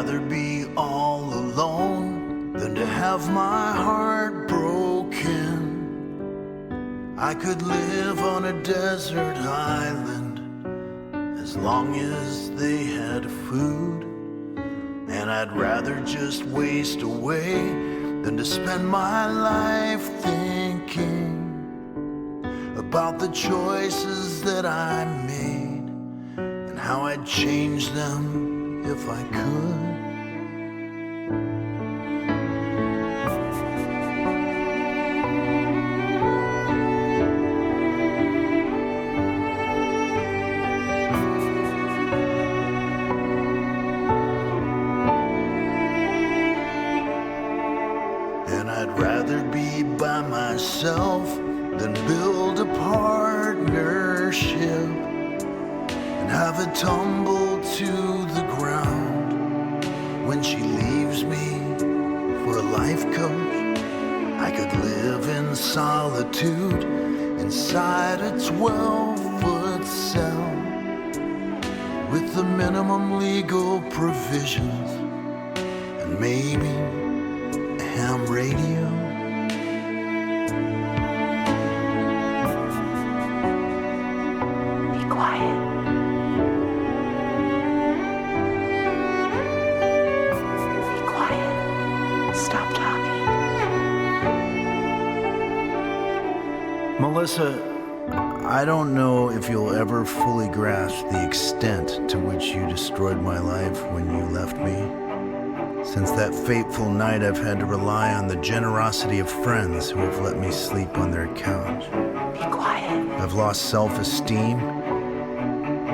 rather be all alone than to have my heart broken. I could live on a desert island as long as they had food. And I'd rather just waste away than to spend my life thinking about the choices that I made and how I'd change them if I could. By myself than build a partnership and have it tumble to the ground when she leaves me for a life coach. I could live in solitude inside a 12-foot cell with the minimum legal provisions and maybe a ham radio. Melissa, I don't know if you'll ever fully grasp the extent to which you destroyed my life when you left me. Since that fateful night, I've had to rely on the generosity of friends who have let me sleep on their couch. Be quiet. I've lost self-esteem,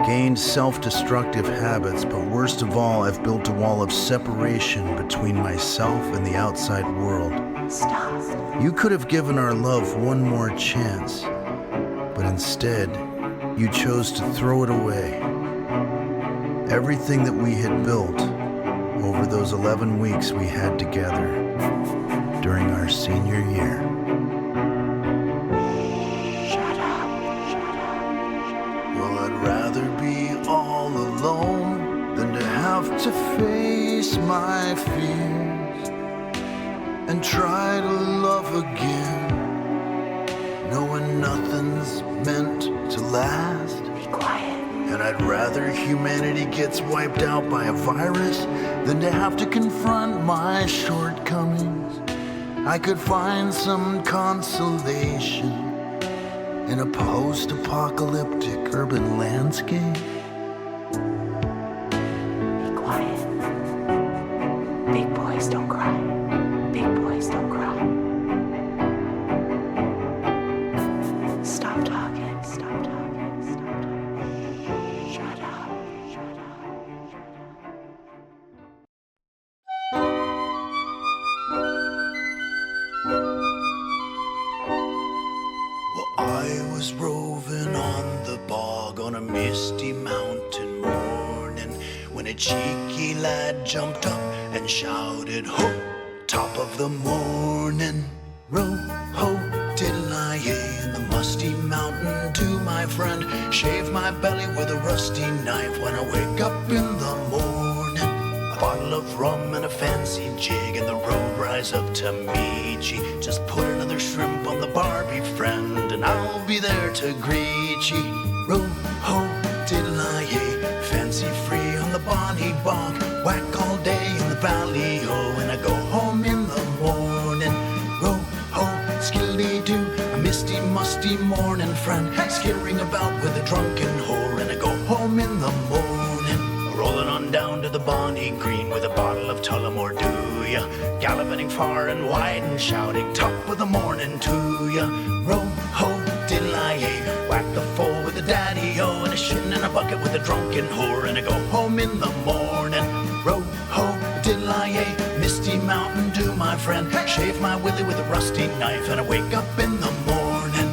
gained self-destructive habits, but worst of all, I've built a wall of separation between myself and the outside world. Stop. You could have given our love one more chance, but instead, you chose to throw it away. Everything that we had built over those 11 weeks we had together during our senior year. Shut up. Well, I'd rather be all alone than to have to face my fears and try to love again, knowing nothing's meant to last. Be quiet. And I'd rather humanity gets wiped out by a virus than to have to confront my shortcomings. I could find some consolation in a post-apocalyptic urban landscape. Be quiet. Big boys don't cry. Big boys don't cry. Stop talking. Stop talking. Stop talking. Shut up. Shut up. Well, I was roving on the bog on a misty mountain morning when a cheeky lad jumped up and shouted, "Ho! Top of the morning, row, ho, diddle-I-yay, in the musty mountain to my friend, shave my belly with a rusty knife when I wake up in the morning, a bottle of rum and a fancy jig, and the road rise up to meet ye, just put another shrimp on the barbie, friend, and I'll be there to greet ye, row, ho, diddle-I-yay, fancy free on the bonny bog, whack all day in the valley, ho, and I go home in the morning, row, ho, skilly-doo, a misty, musty morning friend, skittering about with a drunken whore, and I go home in the morning, rolling on down to the bonny green with a bottle of Tullamore, do ya, gallivanting far and wide and shouting, top of the morning to ya, row, ho, diddle-I-yay, whack the foal with a daddy-o, and a shin in a bucket with a drunken whore, and I go home in the morning, row, ho, diddle-I-yay, misty mountain dew, my friend, shave my willy with a rusty knife, and I wake up in the morning.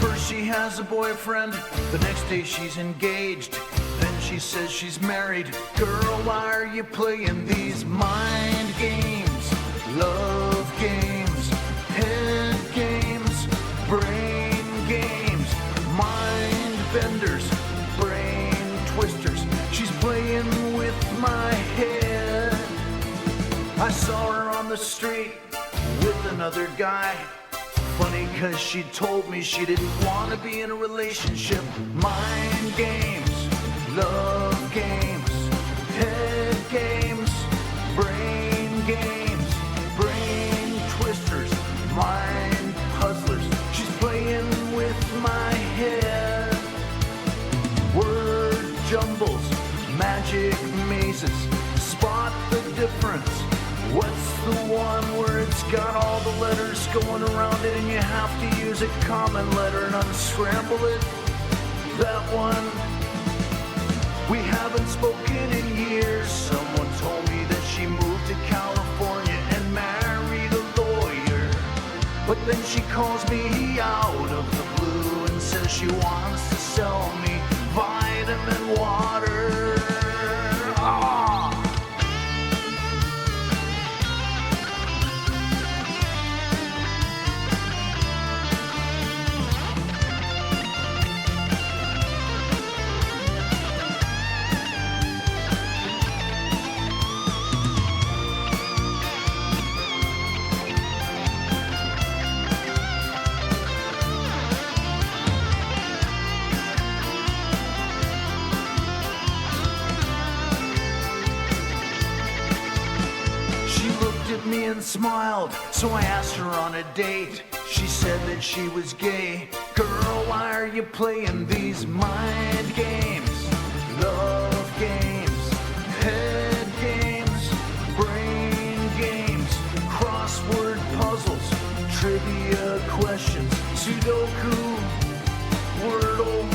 First she has a boyfriend, the next day she's engaged. Then she says she's married. Girl, why are you playing these mind games? Love games, head games, brain games, mind benders, brain twisters. She's playing with my head. I saw her on the street with another guy. Funny, cause she told me she didn't want to be in a relationship. Mind games, love games, head games, brain games, brain twisters, mind puzzlers. She's playing with my head. Word jumbles, magic mazes, spot the difference. What's the one where it's got all the letters going around it and you have to use a common letter and unscramble it? That one. We haven't spoken in years. Someone told me that she moved to California and married a lawyer. But then she calls me out of the blue and says she wants to sell me vitamin water. Ah! Me and smiled, so I asked her on a date. She said that she was gay. Girl, why are you playing these mind games? Love games, head games, brain games, crossword puzzles, trivia questions, Sudoku, Wordle,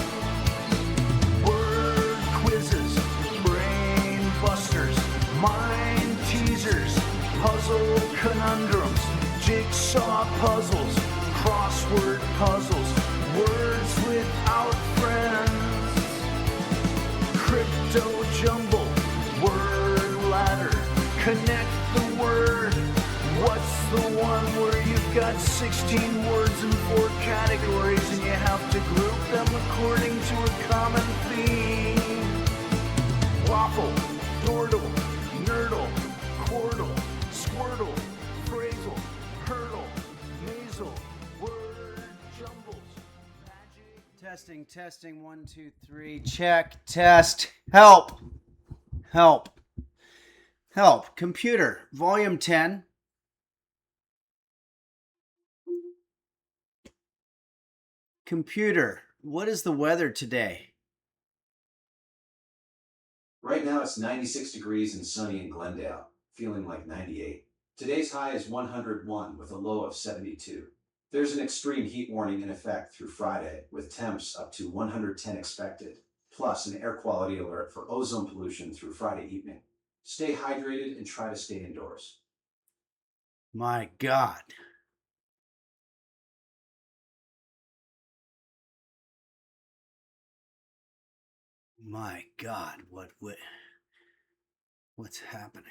word quizzes, brain busters, mind teasers, puzzle conundrums, jigsaw puzzles, crossword puzzles, words without friends, crypto jumble, word ladder, connect the word. What's the one where you've got 16 words in 4 categories and you have to group them according to a common theme? Waffle, dordle, nerdle, quordle, squirtle, phrasal, hurdle, nasal, word jumbles, magic. Testing, 1, 2, 3, check, test, help, computer, volume 10. Computer, what is the weather today? Right now it's 96 degrees and sunny in Glendale, feeling like 98. Today's high is 101 with a low of 72. There's an extreme heat warning in effect through Friday with temps up to 110 expected, plus an air quality alert for ozone pollution through Friday evening. Stay hydrated and try to stay indoors. My God. My God, what's happening?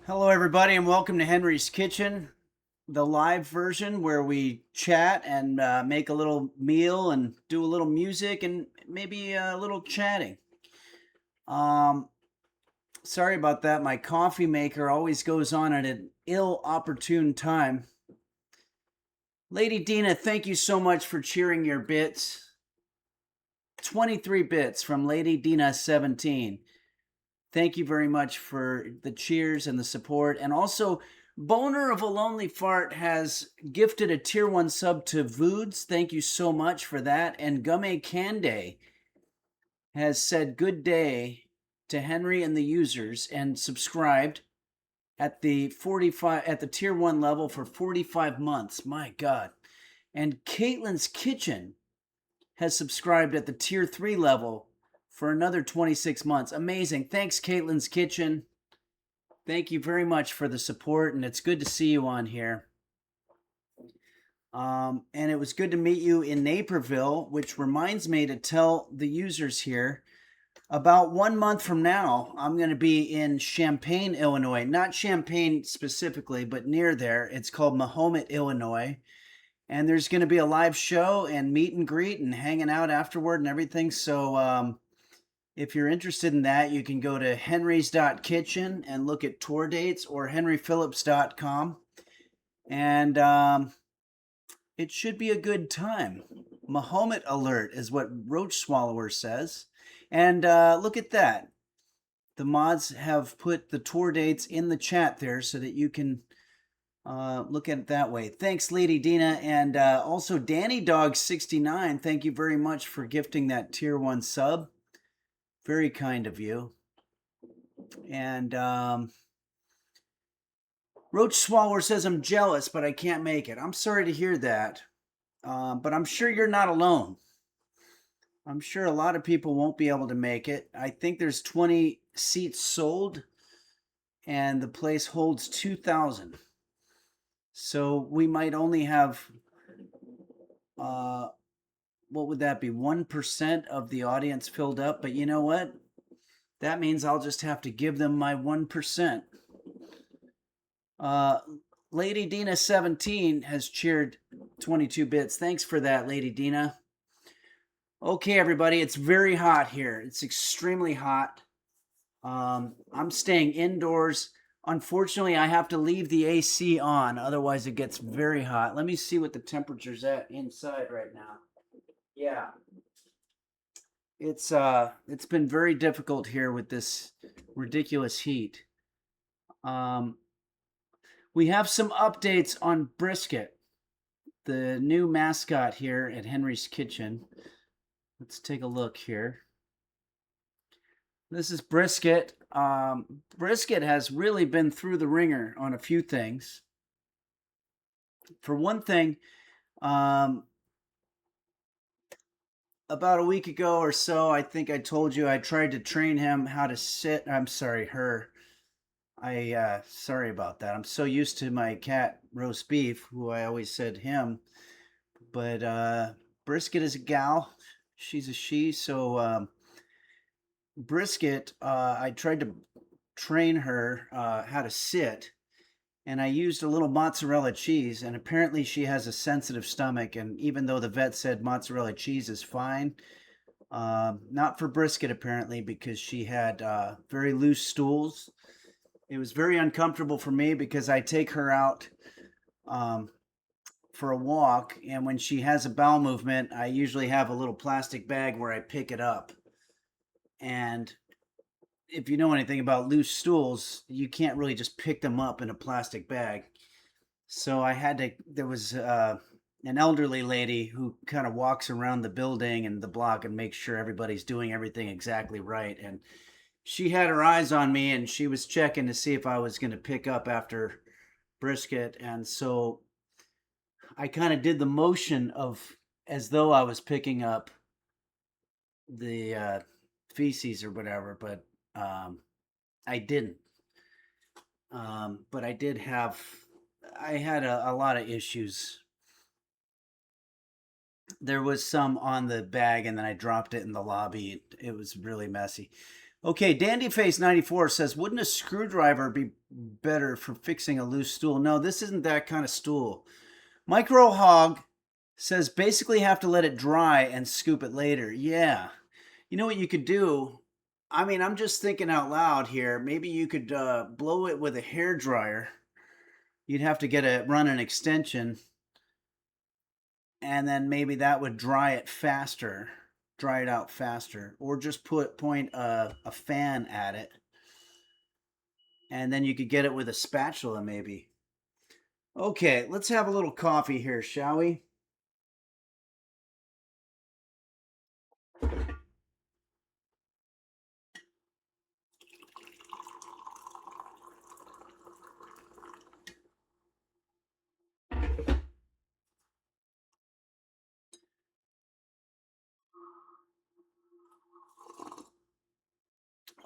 Hello, everybody, and welcome to Henry's Kitchen, the live version where we chat and make a little meal and do a little music and maybe a little chatting. Sorry about that. My coffee maker always goes on at an ill-opportune time. Lady Dina, thank you so much for cheering your bits. 23 bits from Lady Dina 17. Thank you very much for the cheers and the support. And also, Boner of a Lonely Fart has gifted a tier 1 sub to Voods. Thank you so much for that. And Gumme Cande has said good day to Henry and the users and subscribed at the tier 1 level for 45 months. My God. And Caitlin's Kitchen has subscribed at the tier 3 level for another 26 months. Amazing. Thanks, Caitlin's Kitchen. Thank you very much for the support, and it's good to see you on here. And it was good to meet you in Naperville, which reminds me to tell the users here, about 1 month from now, I'm going to be in Champaign, Illinois. Not Champaign specifically, but near there. It's called Mahomet, Illinois. And there's going to be a live show and meet and greet and hanging out afterward and everything. So if you're interested in that, you can go to henrys.kitchen and look at tour dates, or henryphillips.com. And it should be a good time. Mahomet alert is what Roach Swallower says. And look at that. The mods have put the tour dates in the chat there so that you can look at it that way. Thanks, Lady Dina. And also Danny Dog 69. Thank you very much for gifting that tier 1 sub. Very kind of you. And Roach Swallower says, I'm jealous, but I can't make it. I'm sorry to hear that. But I'm sure you're not alone. I'm sure a lot of people won't be able to make it. I think there's 20 seats sold, and the place holds 2,000. So we might only have, what would that be, 1% of the audience filled up. But you know what? That means I'll just have to give them my 1%. Lady Dina 17 has cheered 22 bits. Thanks for that, Lady Dina. Okay, everybody, it's very hot here. It's extremely hot. I'm staying indoors. Unfortunately, I have to leave the AC on, otherwise it gets very hot. Let me see what the temperature's at inside right now. Yeah. It's been very difficult here with this ridiculous heat. We have some updates on Brisket, the new mascot here at Henry's Kitchen. Let's take a look here. This is Brisket. Brisket has really been through the ringer on a few things. For one thing, about a week ago or so, I think I told you I tried to train him how to sit. I'm sorry, her. Sorry about that. I'm so used to my cat, Roast Beef, who I always said him. But Brisket is a gal. She's a she. So Brisket, I tried to train her how to sit, and I used a little mozzarella cheese, and apparently she has a sensitive stomach, and even though the vet said mozzarella cheese is fine, not for Brisket apparently, because she had very loose stools. It was very uncomfortable for me because I take her out for a walk, and when she has a bowel movement, I usually have a little plastic bag where I pick it up. And if you know anything about loose stools, you can't really just pick them up in a plastic bag. So there was an elderly lady who kind of walks around the building and the block and makes sure everybody's doing everything exactly right. And she had her eyes on me, and she was checking to see if I was going to pick up after Brisket. And so I kind of did the motion of as though I was picking up the feces or whatever, but I didn't. But I had a lot of issues. There was some on the bag, and then I dropped it in the lobby. It was really messy. Okay, Dandyface94 says, wouldn't a screwdriver be better for fixing a loose stool? No, this isn't that kind of stool. Micro Hog says, basically have to let it dry and scoop it later. Yeah. You know what you could do? I mean, I'm just thinking out loud here. Maybe you could blow it with a hair dryer. You'd have to run an extension, and then maybe that would dry it out faster, or just point a fan at it, and then you could get it with a spatula maybe. Okay, let's have a little coffee here, shall we?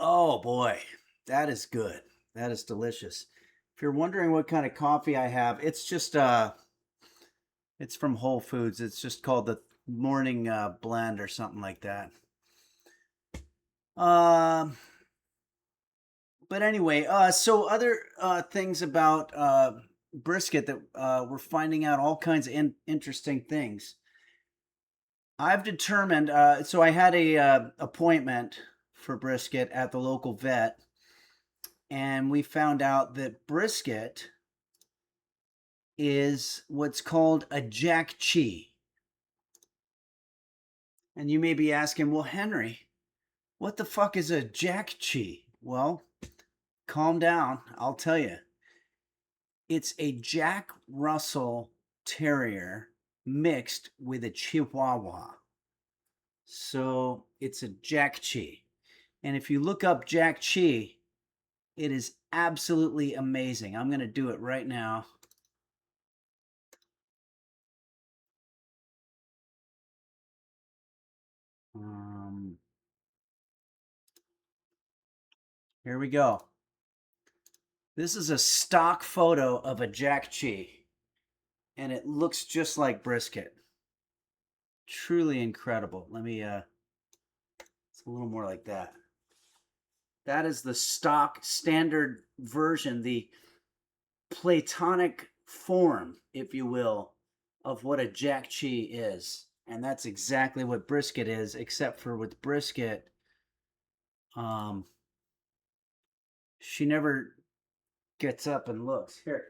Oh boy, that is good. That is delicious. If you're wondering what kind of coffee I have, it's from Whole Foods. It's just called the morning blend or something like that. Um but anyway, so other things about brisket that we're finding out all kinds of interesting things. I've determined. So I had a appointment for brisket at the local vet, and we found out that brisket is what's called a jack chi. And you may be asking, well, Henry, what the fuck is a jack chi? Well, calm down. I'll tell you. It's a Jack Russell Terrier mixed with a Chihuahua. So it's a Jack Chi. And if you look up Jack Chi, it is absolutely amazing. I'm going to do it right now. Here we go. This is a stock photo of a Jack Chi, and it looks just like brisket. Truly incredible. Let me, it's a little more like that. That is the stock standard version, the platonic form, if you will, of what a Jack Chi is. And that's exactly what brisket is, except for with brisket, she never gets up and looks. Here.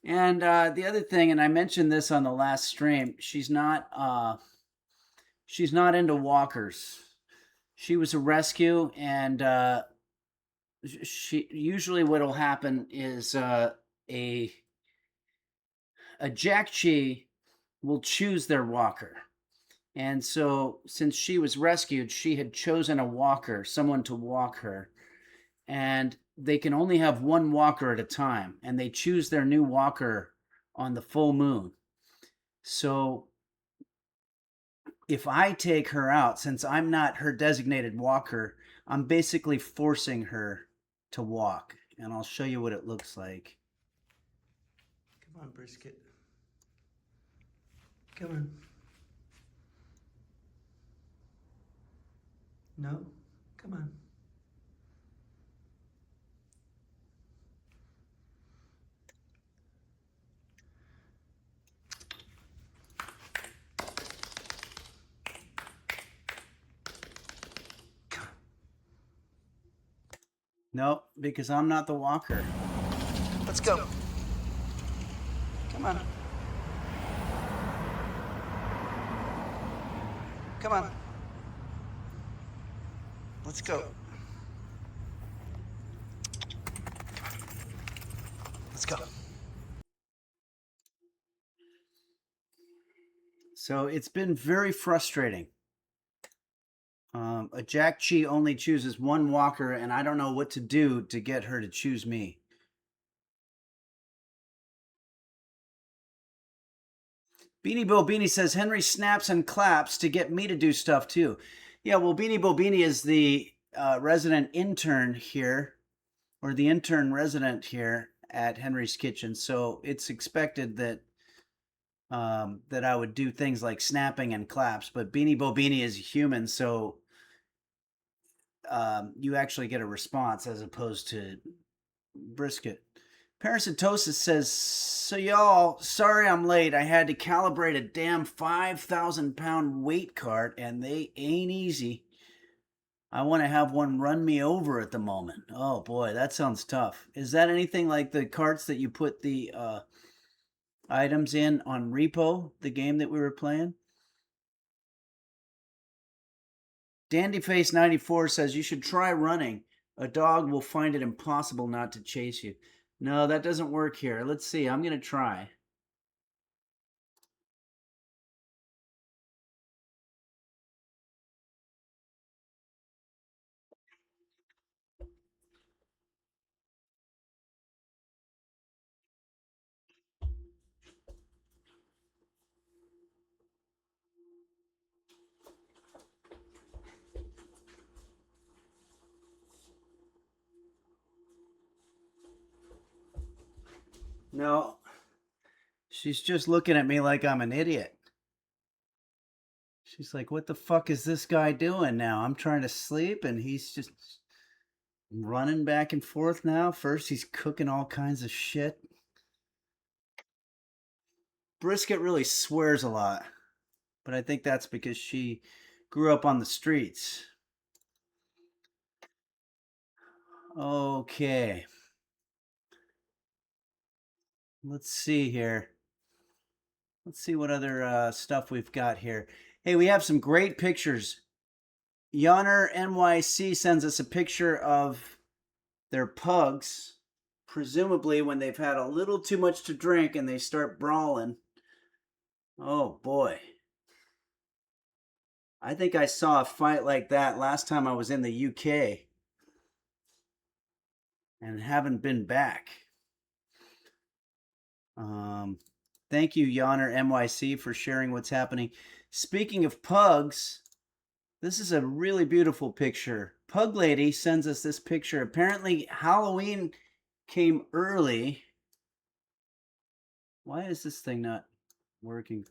And the other thing, and I mentioned this on the last stream, she's not into walkers. She was a rescue, and she usually what'll happen is a Jack Chi will choose their walker. And so, since she was rescued, she had chosen a walker, someone to walk her. And they can only have one walker at a time, and they choose their new walker on the full moon. So, if I take her out, since I'm not her designated walker, I'm basically forcing her to walk. And I'll show you what it looks like. Come on, brisket. Come on. No? Come on. Nope, because I'm not the walker. Let's go. Come on. Come on. Let's go. Let's go. So it's been very frustrating. A Jack Chi only chooses one walker, and I don't know what to do to get her to choose me. Beanie Bo Beanie says Henry snaps and claps to get me to do stuff too. Yeah, well, Beanie Bo Beanie is the resident intern here, or the intern resident here at Henry's Kitchen. So it's expected that that I would do things like snapping and claps. But Beanie Bo Beanie is human, so you actually get a response as opposed to brisket. Parasitosis says, so y'all, sorry I'm late. I had to calibrate a damn 5,000 pound weight cart, and they ain't easy. I want to have one run me over at the moment. Oh boy, that sounds tough. Is that anything like the carts that you put the items in on Repo, the game that we were playing? Dandyface94 says you should try running. A dog will find it impossible not to chase you. No, that doesn't work here. Let's see. I'm going to try. No, she's just looking at me like I'm an idiot. She's like, what the fuck is this guy doing now? I'm trying to sleep and he's just running back and forth now. First, he's cooking all kinds of shit. Brisket really swears a lot, but I think that's because she grew up on the streets. Okay. Let's see here. Let's see what other stuff we've got here. Hey, we have some great pictures. Yonner NYC sends us a picture of their pugs, presumably when they've had a little too much to drink and they start brawling. Oh boy. I think I saw a fight like that last time I was in the UK and haven't been back. Thank you, Yonner NYC, for sharing what's happening. Speaking of pugs, this is a really beautiful picture. Pug Lady sends us this picture. Apparently, Halloween came early. Why is this thing not working?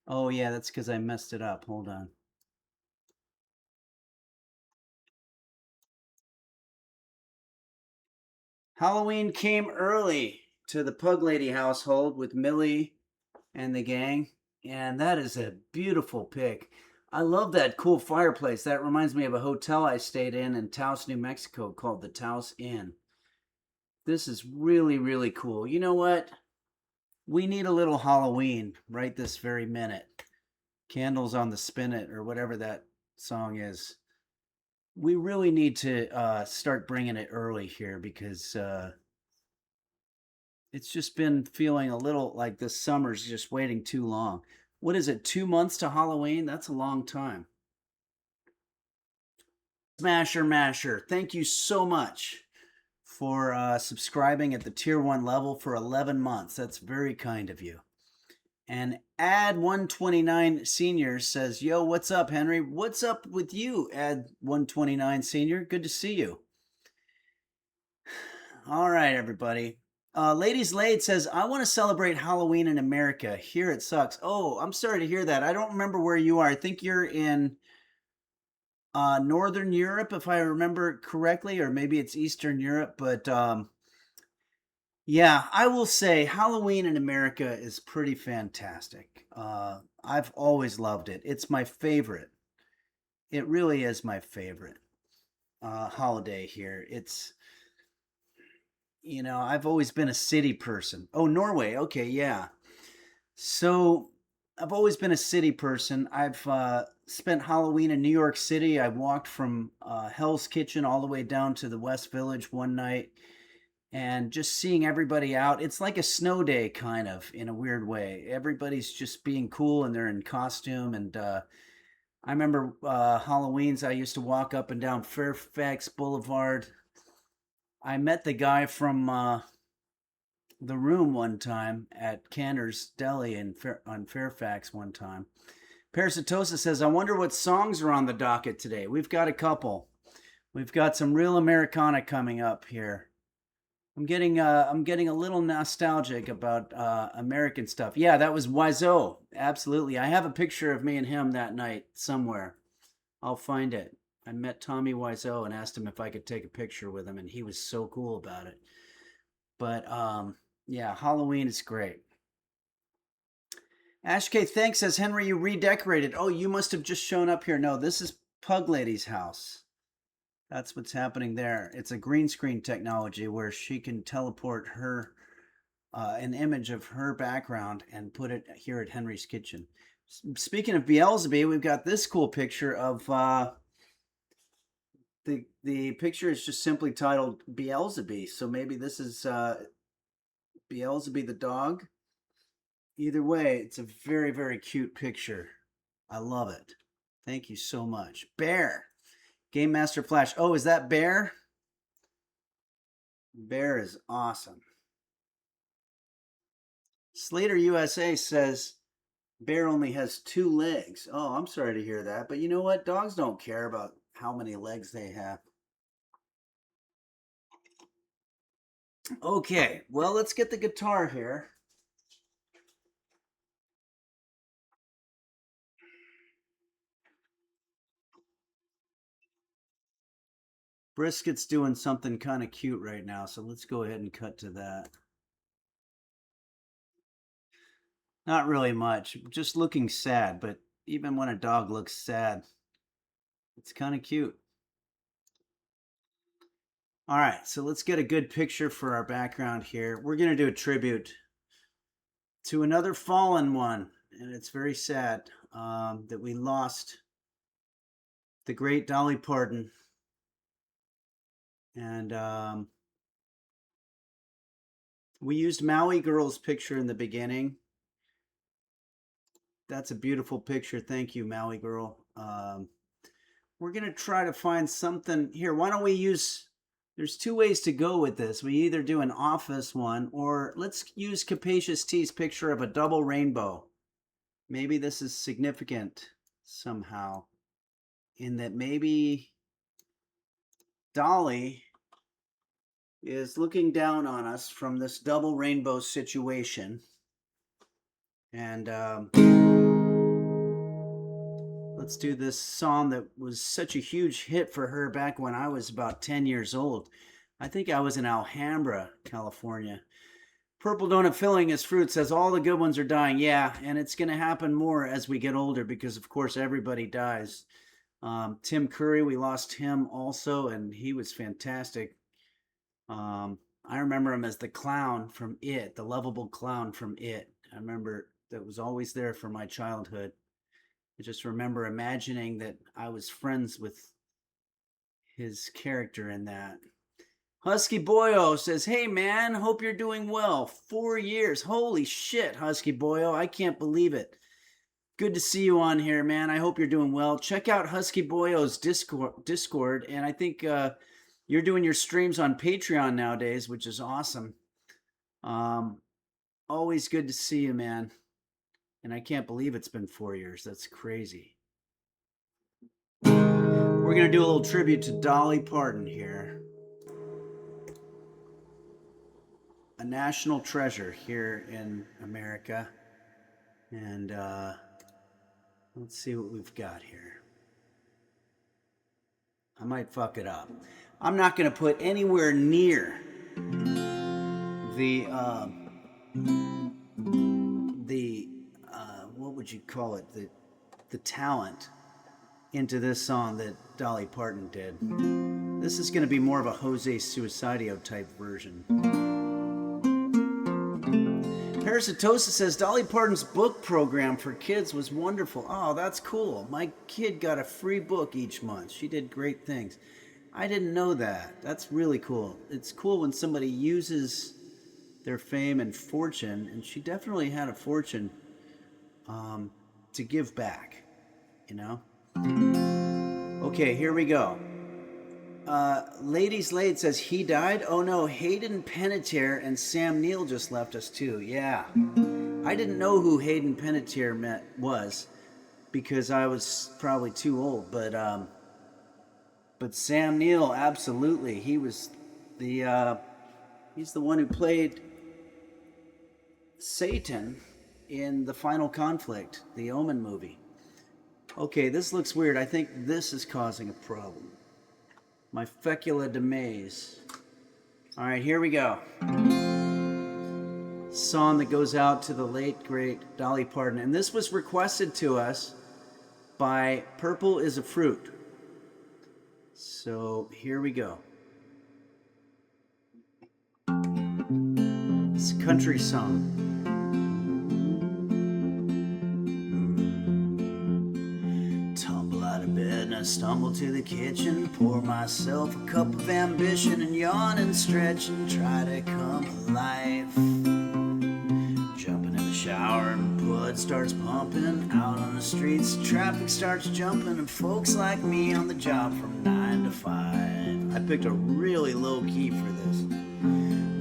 Oh, yeah, that's because I messed it up. Hold on. Halloween came early to the Pug Lady household with Millie and the gang, and that is a beautiful pic. I love that cool fireplace. That reminds me of a hotel I stayed in Taos, New Mexico called the Taos Inn. This is really, really cool. You know what? We need a little Halloween right this very minute. Candles on the Spinet or whatever that song is. We really need to start bringing it early here because it's just been feeling a little like this summer's just waiting too long. What is it, 2 months to Halloween? That's a long time. Smasher Masher, thank you so much for subscribing at the tier 1 level for 11 months. That's very kind of you. And Ad 129 Senior says, yo, what's up, Henry? What's up with you, Ad 129 Senior? Good to see you. All right, everybody. Ladies Laid says, I want to celebrate Halloween in America. Here it sucks. Oh, I'm sorry to hear that. I don't remember where you are. I think you're in Northern Europe, if I remember correctly, or maybe it's Eastern Europe. But yeah, I will say Halloween in America is pretty fantastic. I've always loved it. It's my favorite. It really is my favorite holiday here. It's, you know, I've always been a city person. Oh, Norway. Okay, yeah. So I've always been a city person. I've spent Halloween in New York City. I walked from Hell's Kitchen all the way down to the West Village one night and just seeing everybody out. It's like a snow day, kind of, in a weird way. Everybody's just being cool and they're in costume. And I remember Halloween's, I used to walk up and down Fairfax Boulevard. I met the guy from the Room one time at Cantor's Deli on Fairfax one time. Parasitosa says, I wonder what songs are on the docket today. We've got a couple. We've got some real Americana coming up here. I'm getting a little nostalgic about American stuff. Yeah, that was Wiseau. Absolutely. I have a picture of me and him that night somewhere. I'll find it. I met Tommy Wiseau and asked him if I could take a picture with him, and he was so cool about it. But yeah, Halloween is great. Ash K. Thanks says, Henry, you redecorated. Oh, you must have just shown up here. No, this is Pug Lady's house. That's what's happening there. It's a green screen technology where she can teleport her an image of her background and put it here at Henry's kitchen. Speaking of Beelzebub, we've got this cool picture of the picture is just simply titled Beelzebub. So maybe this is Beelzebub the dog. Either way, it's a very, very cute picture. I love it. Thank you so much. Bear. Game Master Flash. Oh, is that Bear? Bear is awesome. Slater USA says Bear only has 2 legs. Oh, I'm sorry to hear that. But you know what? Dogs don't care about how many legs they have. Okay, well, let's get the guitar here. Brisket's doing something kind of cute right now, so let's go ahead and cut to that. Not really much, just looking sad, but even when a dog looks sad, it's kind of cute. All right, so let's get a good picture for our background here. We're going to do a tribute to another fallen one, and it's very sad that we lost the great Dolly Parton. And we used Maui Girl's picture in the beginning. That's a beautiful picture. Thank you, Maui Girl. We're going to try to find something here. Why don't we use... There's 2 ways to go with this. We either do an office one, or let's use Capacious T's picture of a double rainbow. Maybe this is significant somehow, in that maybe Dolly is looking down on us from this double rainbow situation. And let's do this song that was such a huge hit for her back when I was about 10 years old. I think I was in Alhambra, California. Purple Donut Filling His Fruit says all the good ones are dying. Yeah, and it's going to happen more as we get older because, of course, everybody dies. Tim Curry, we lost him also, and he was fantastic. I remember him as the clown from It, the lovable clown from It. I remember that was always there for my childhood. I just remember imagining that I was friends with his character in that. Husky Boyo says, hey man, hope you're doing well. 4 years. Holy shit, Husky Boyo. I can't believe it. Good to see you on here, man. I hope you're doing well. Check out Husky Boyo's Discord, and I think you're doing your streams on Patreon nowadays, which is awesome. Always good to see you, man. And I can't believe it's been 4 years. That's crazy. We're going to do a little tribute to Dolly Parton here. A national treasure here in America. And let's see what we've got here. I might fuck it up. I'm not going to put anywhere near the what would you call it? The talent into this song that Dolly Parton did. This is going to be more of a Jose Suicidio type version. Parasitosa says Dolly Parton's book program for kids was wonderful. Oh, that's cool. My kid got a free book each month. She did great things. I didn't know that. That's really cool. It's cool when somebody uses their fame and fortune, and she definitely had a fortune to give back, you know? Okay, here we go. Ladies Laid says he died. Oh no, Hayden Panettiere and Sam Neill just left us too. Yeah, I didn't know who Hayden Panettiere was because I was probably too old. But Sam Neill, absolutely, he was he's the one who played Satan in The Final Conflict, the Omen movie. Okay, this looks weird. I think this is causing a problem. My fecula de maze. All right, here we go. Song that goes out to the late, great Dolly Parton. And this was requested to us by Purple is a Fruit. So here we go. It's a country song. And I stumble to the kitchen, pour myself a cup of ambition and yawn and stretch and try to come alive. shower and blood starts pumping. Out on the streets, traffic starts jumping, and folks like me on the job from 9 to 5. I picked a really low key for this.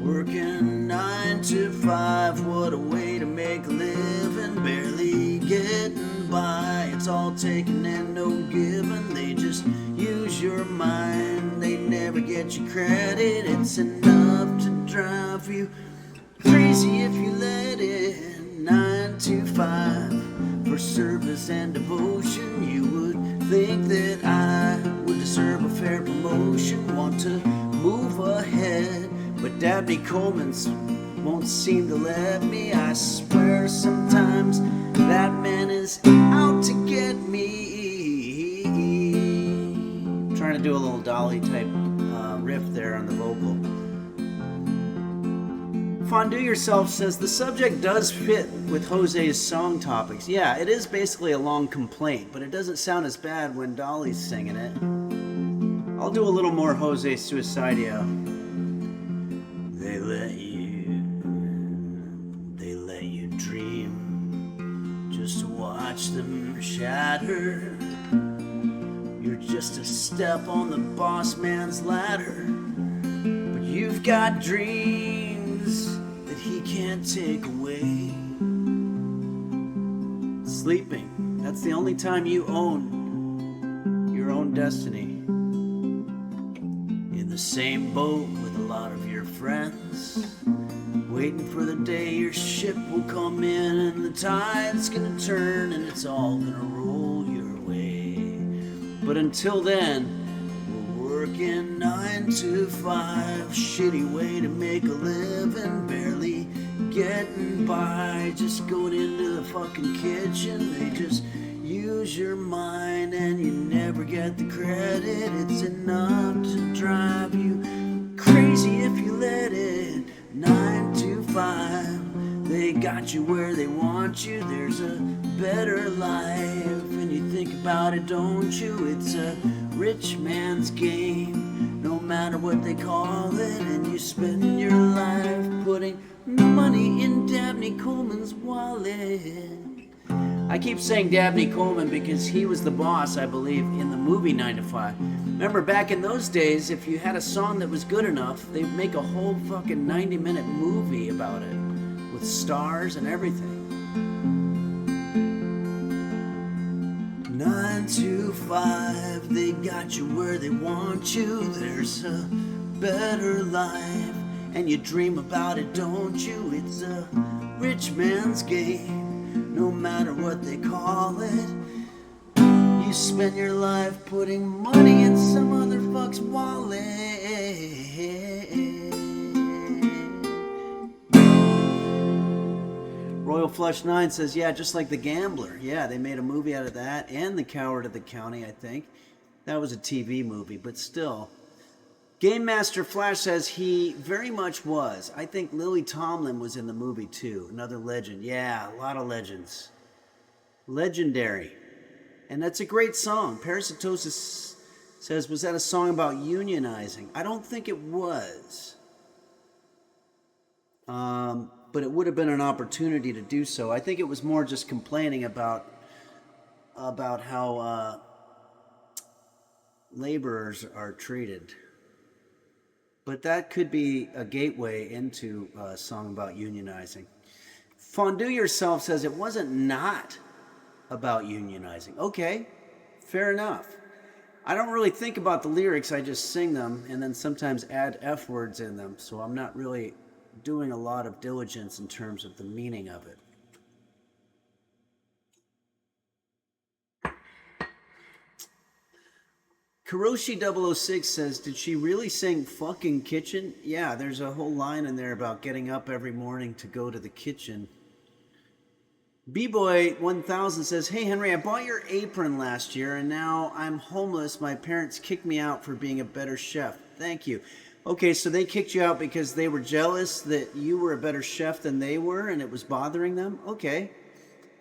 Working 9 to 5, what a way to make a living. Barely getting by, it's all taken and no giving. They just use your mind, they never get you credit. It's enough to drive you crazy if you let it. 9 to 5 for service and devotion. You would think that I would deserve a fair promotion. Want to move ahead, but Dabney Coleman's won't seem to let me. I swear sometimes that man is out to get me. I'm trying to do a little Dolly type riff there on the vocal. Fondue Yourself says the subject does fit with Jose's song topics. Yeah, it is basically a long complaint, but it doesn't sound as bad when Dolly's singing it. I'll do a little more Jose Suicidio. They let you dream just to watch them shatter. You're just a step on the boss man's ladder, but you've got dreams that he can't take away. Sleeping, that's the only time you own your own destiny. In the same boat with a lot of your friends, waiting for the day your ship will come in and the tide's gonna turn and it's all gonna roll your way. But until then, we're working 9 to 5, shitty way to make a living, barely getting by, just going into the fucking kitchen. They just use your mind and you never get the credit. It's enough to drive you crazy if you let it. 9 to 5, they got you where they want you. There's a better life and you think about it, don't you? It's a rich man's game, no matter what they call it. And you spend your life putting money in Dabney Coleman's wallet. I keep saying Dabney Coleman because he was the boss, I believe, in the movie 9 to 5. Remember, back in those days, if you had a song that was good enough, they'd make a whole fucking 90-minute movie about it with stars and everything. 9 to 5, they got you where they want you. There's a better life and you dream about it, don't you? It's a rich man's game, no matter what they call it. You spend your life putting money in some other fuck's wallet. Royal Flush 9 says, yeah, just like The Gambler. Yeah, they made a movie out of that, and The Coward of the County, I think. That was a TV movie, but still. Game Master Flash says he very much was. I think Lily Tomlin was in the movie too. Another legend. Yeah, a lot of legends. Legendary. And that's a great song. Parasitosis says, was that a song about unionizing? I don't think it was. But it would have been an opportunity to do so. I think it was more just complaining about how laborers are treated. But that could be a gateway into a song about unionizing. Fondue Yourself says it wasn't not about unionizing. Okay, fair enough. I don't really think about the lyrics, I just sing them and then sometimes add F words in them, so I'm not really doing a lot of diligence in terms of the meaning of it. Karoshi006 says, did she really sing fucking kitchen? Yeah, there's a whole line in there about getting up every morning to go to the kitchen. B-Boy1000 says, hey Henry, I bought your apron last year and now I'm homeless. My parents kicked me out for being a better chef. Thank you. Okay, so they kicked you out because they were jealous that you were a better chef than they were and it was bothering them? Okay,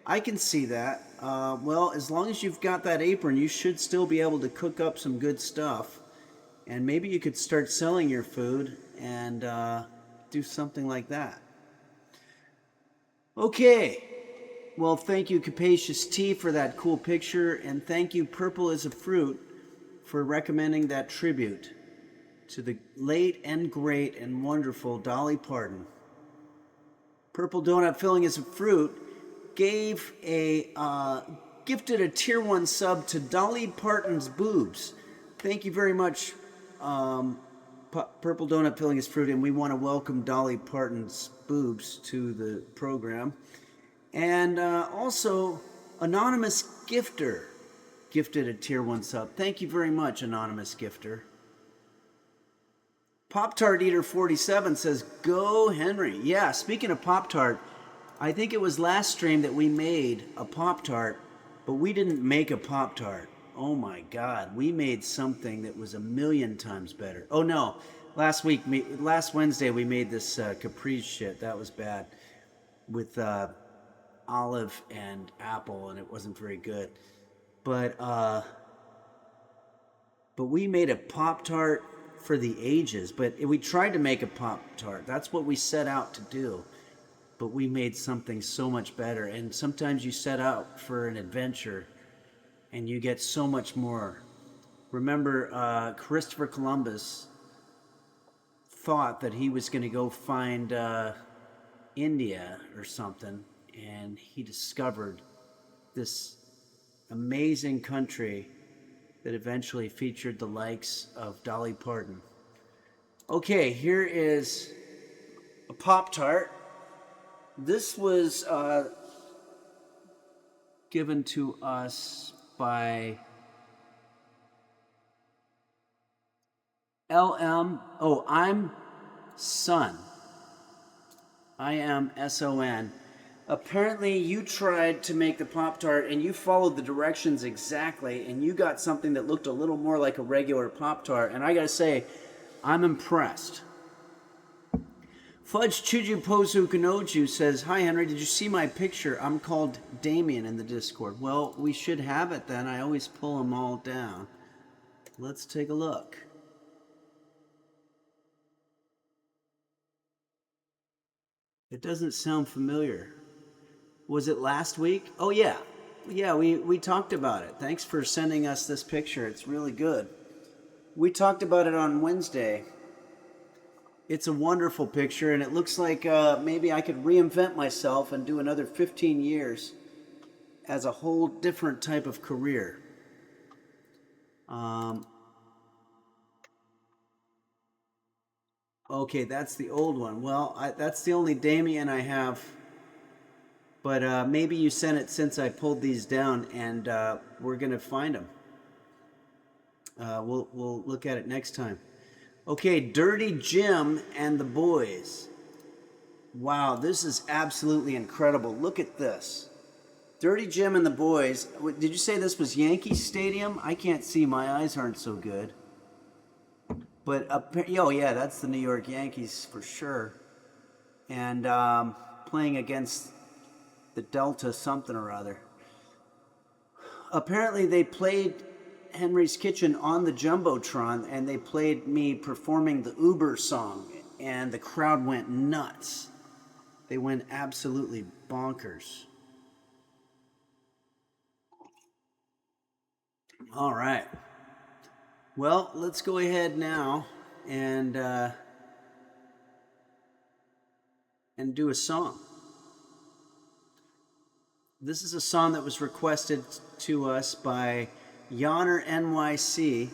I can see that. Well, as long as you've got that apron, you should still be able to cook up some good stuff. And maybe you could start selling your food and do something like that. Okay. Well, thank you, Capacious Tea, for that cool picture, and thank you, Purple as a Fruit, for recommending that tribute to the late and great and wonderful Dolly Parton. Purple Donut Filling as a Fruit gave gifted a tier 1 sub to Dolly Parton's boobs. Thank you very much, Purple Donut Filling as Fruit, and we want to welcome Dolly Parton's boobs to the program. And also, Anonymous Gifter gifted a tier 1 sub. Thank you very much, Anonymous Gifter. Pop-Tart Eater 47 says, "Go Henry." Yeah, speaking of Pop-Tart, I think it was last stream that we made a Pop-Tart, but we didn't make a Pop-Tart. Oh my God, we made something that was a million times better. Oh no, last Wednesday we made this Caprice shit. That was bad with olive and apple, and it wasn't very good. But we made a Pop-Tart for the ages, but we tried to make a Pop-Tart. That's what we set out to do. But we made something so much better. And sometimes you set out for an adventure and you get so much more. Remember, Christopher Columbus thought that he was going to go find India or something, and he discovered this amazing country that eventually featured the likes of Dolly Parton. Okay, here is a Pop-Tart. This was given to us by I'm Son. I am S-O-N. Apparently you tried to make the Pop-Tart and you followed the directions exactly, and you got something that looked a little more like a regular Pop-Tart, and I gotta say, I'm impressed. Fudge Chuju Pozu Kanoju says, "Hi Henry, did you see my picture? I'm called Damien in the Discord." Well, we should have it then. I always pull them all down. Let's take a look. It doesn't sound familiar. Was it last week? Oh yeah. Yeah, we talked about it. Thanks for sending us this picture. It's really good. We talked about it on Wednesday. It's a wonderful picture, and it looks like maybe I could reinvent myself and do another 15 years as a whole different type of career. Okay, that's the old one. Well, that's the only Damien I have. But maybe you sent it since I pulled these down, and we're going to find them. We'll look at it next time. Okay, Dirty Jim and the Boys. Wow, this is absolutely incredible. Look at this. Dirty Jim and the Boys. Did you say this was Yankee Stadium? I can't see. My eyes aren't so good. But, oh yeah, that's the New York Yankees for sure. And playing against the Delta something or other. Apparently they played Henry's Kitchen on the Jumbotron, and they played me performing the Uber song, and the crowd went nuts. They went absolutely bonkers. All right. Well, let's go ahead now and do a song. This is a song that was requested to us by Yonner NYC.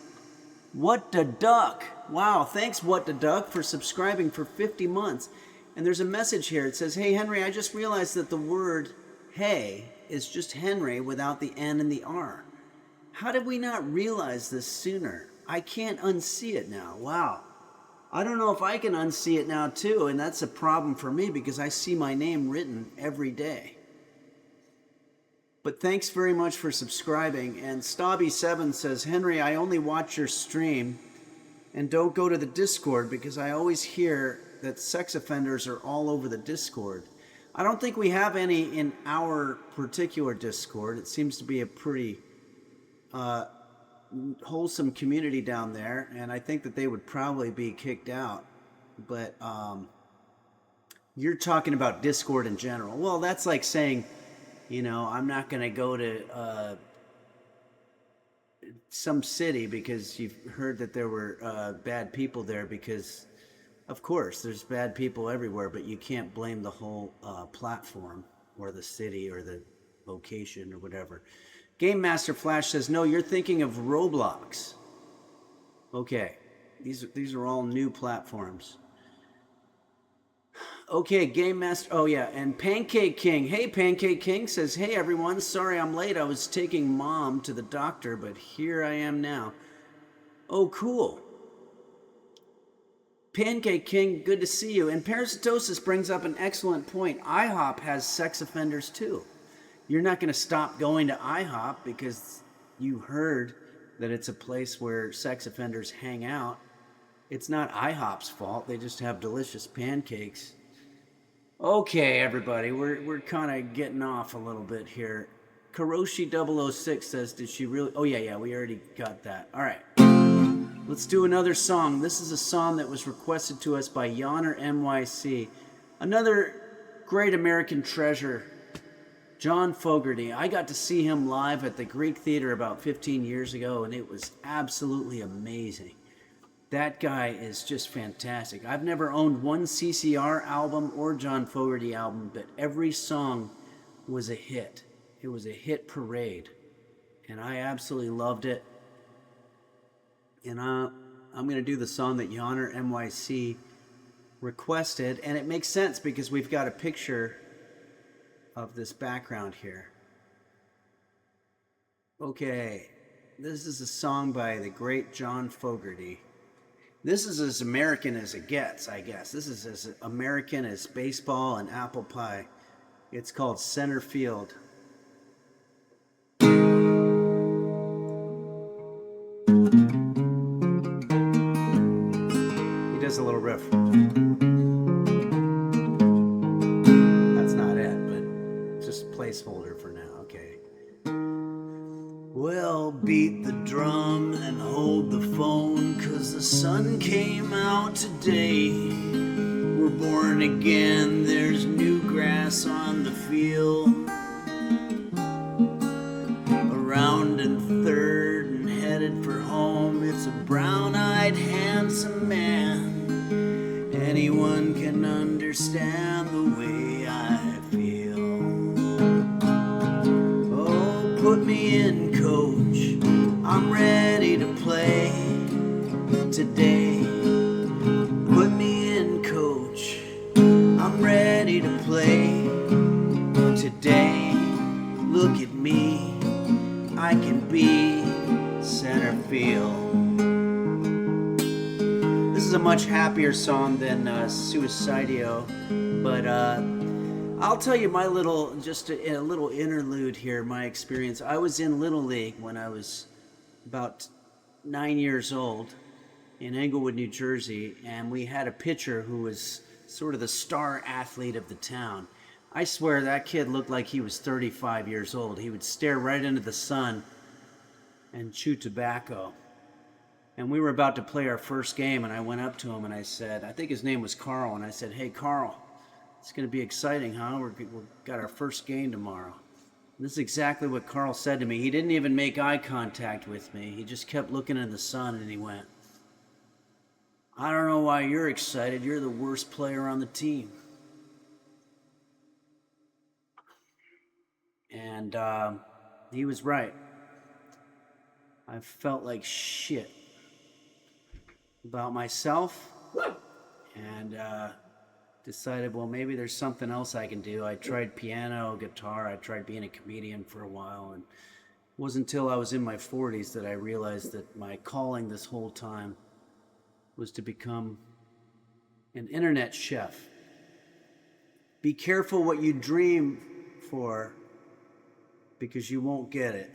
What the Duck? Wow, thanks What the Duck for subscribing for 50 months. And there's a message here. It says, "Hey Henry, I just realized that the word hey is just Henry without the N and the R. How did we not realize this sooner? I can't unsee it now." Wow. I don't know if I can unsee it now too, and that's a problem for me because I see my name written every day. But thanks very much for subscribing. And Stabby7 says, "Henry, I only watch your stream and don't go to the Discord because I always hear that sex offenders are all over the Discord." I don't think we have any in our particular Discord. It seems to be a pretty wholesome community down there, and I think that they would probably be kicked out. But You're talking about Discord in general. Well, that's like saying, I'm not going to go to some city because you've heard that there were bad people there, because of course there's bad people everywhere, but you can't blame the whole platform or the city or the location or whatever. Game Master Flash says, no, you're thinking of Roblox. Okay, these are all new platforms. Okay, Game Master. Oh, yeah. And Pancake King. Hey, Pancake King says, hey, everyone. Sorry I'm late. I was taking mom to the doctor, but here I am now. Oh, cool. Pancake King, good to see you. And Parasitosis brings up an excellent point. IHOP has sex offenders, too. You're not going to stop going to IHOP because you heard that it's a place where sex offenders hang out. It's not IHOP's fault. They just have delicious pancakes. Okay, everybody, we're kind of getting off a little bit here. Karoshi 006 says, did she really? Oh, yeah, we already got that. All right. Let's do another song. This is a song that was requested to us by Yonner NYC. Another great American treasure, John Fogerty. I got to see him live at the Greek Theater about 15 years ago, and it was absolutely amazing. That guy is just fantastic. I've never owned one CCR album or John Fogerty album, but every song was a hit. It was a hit parade, and I absolutely loved it. And I'm going to do the song that Yonner NYC requested, and it makes sense because we've got a picture of this background here. Okay, this is a song by the great John Fogerty. This is as American as it gets, I guess. This is as American as baseball and apple pie. It's called Center Field. He does a little riff. That's not it, but just placeholder for now, okay. Well, beat the drum and hold the phone, 'cause the sun came out today. We're born again, there's new grass on the field. Around in third and headed for home, it's a brown-eyed, handsome man. Anyone can understand the way I feel. Oh, put me in, coach, I'm ready to play today. Put me in, coach, I'm ready to play today. Look at me, I can be center field. This is a much happier song than Suicidio, but I'll tell you my little, just a little interlude here, my experience. I was in Little League when I was about 9 years old in Englewood, New Jersey, and we had a pitcher who was sort of the star athlete of the town. I swear that kid looked like he was 35 years old. He would stare right into the sun and chew tobacco. And we were about to play our first game, and I went up to him and I said, I think his name was Carl, and I said, hey, Carl, it's going to be exciting, huh? We've got our first game tomorrow. And this is exactly what Carl said to me. He didn't even make eye contact with me. He just kept looking in the sun, and he went, I don't know why you're excited. You're the worst player on the team. And he was right. I felt like shit about myself, and decided, well, maybe there's something else I can do. I tried piano, guitar, I tried being a comedian for a while, and it wasn't until I was in my 40s that I realized that my calling this whole time was to become an internet chef. Be careful what you dream for, because you won't get it.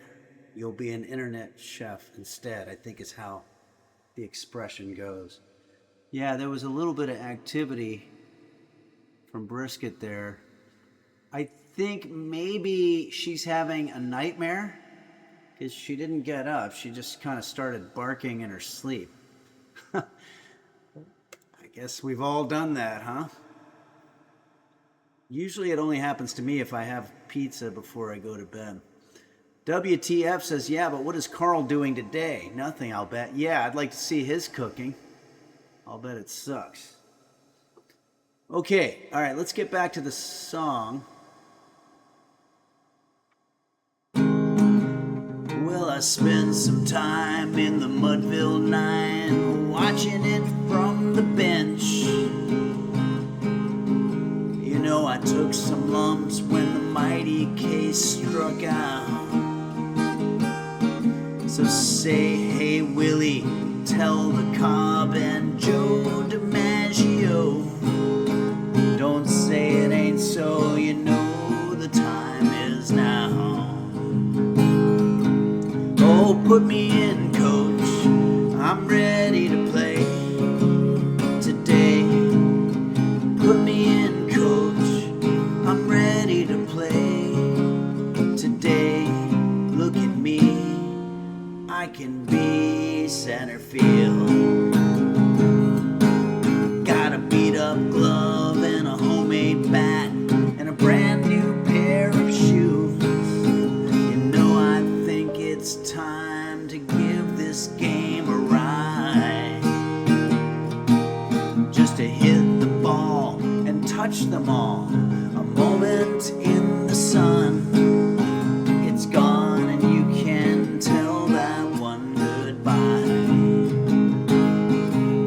You'll be an internet chef instead, I think is how the expression goes. Yeah, there was a little bit of activity from Brisket there. I think maybe she's having a nightmare because she didn't get up. She just kind of started barking in her sleep. I guess we've all done that, huh? Usually it only happens to me if I have pizza before I go to bed. WTF says, yeah, but what is Carl doing today? Nothing, I'll bet. Yeah, I'd like to see his cooking. I'll bet it sucks. Okay, all right, let's get back to the song. Well, I spent some time in the Mudville 9, watching it from the bench. You know, I took some lumps when the mighty case struck out. So say, hey Willie, tell the Cobb and Joe DiMaggio, don't say it ain't so, you know the time is now. Oh, put me in, coach, I'm ready to play today. Put me in, coach, I'm ready to play today. Look at me, I can be center field. Got a beat up glove and a homemade bat and a brand new pair of shoes. You know, I think it's time to give this game a ride. Just to hit the ball and touch them all. A moment in the sun, it's gone and you can tell that one goodbye.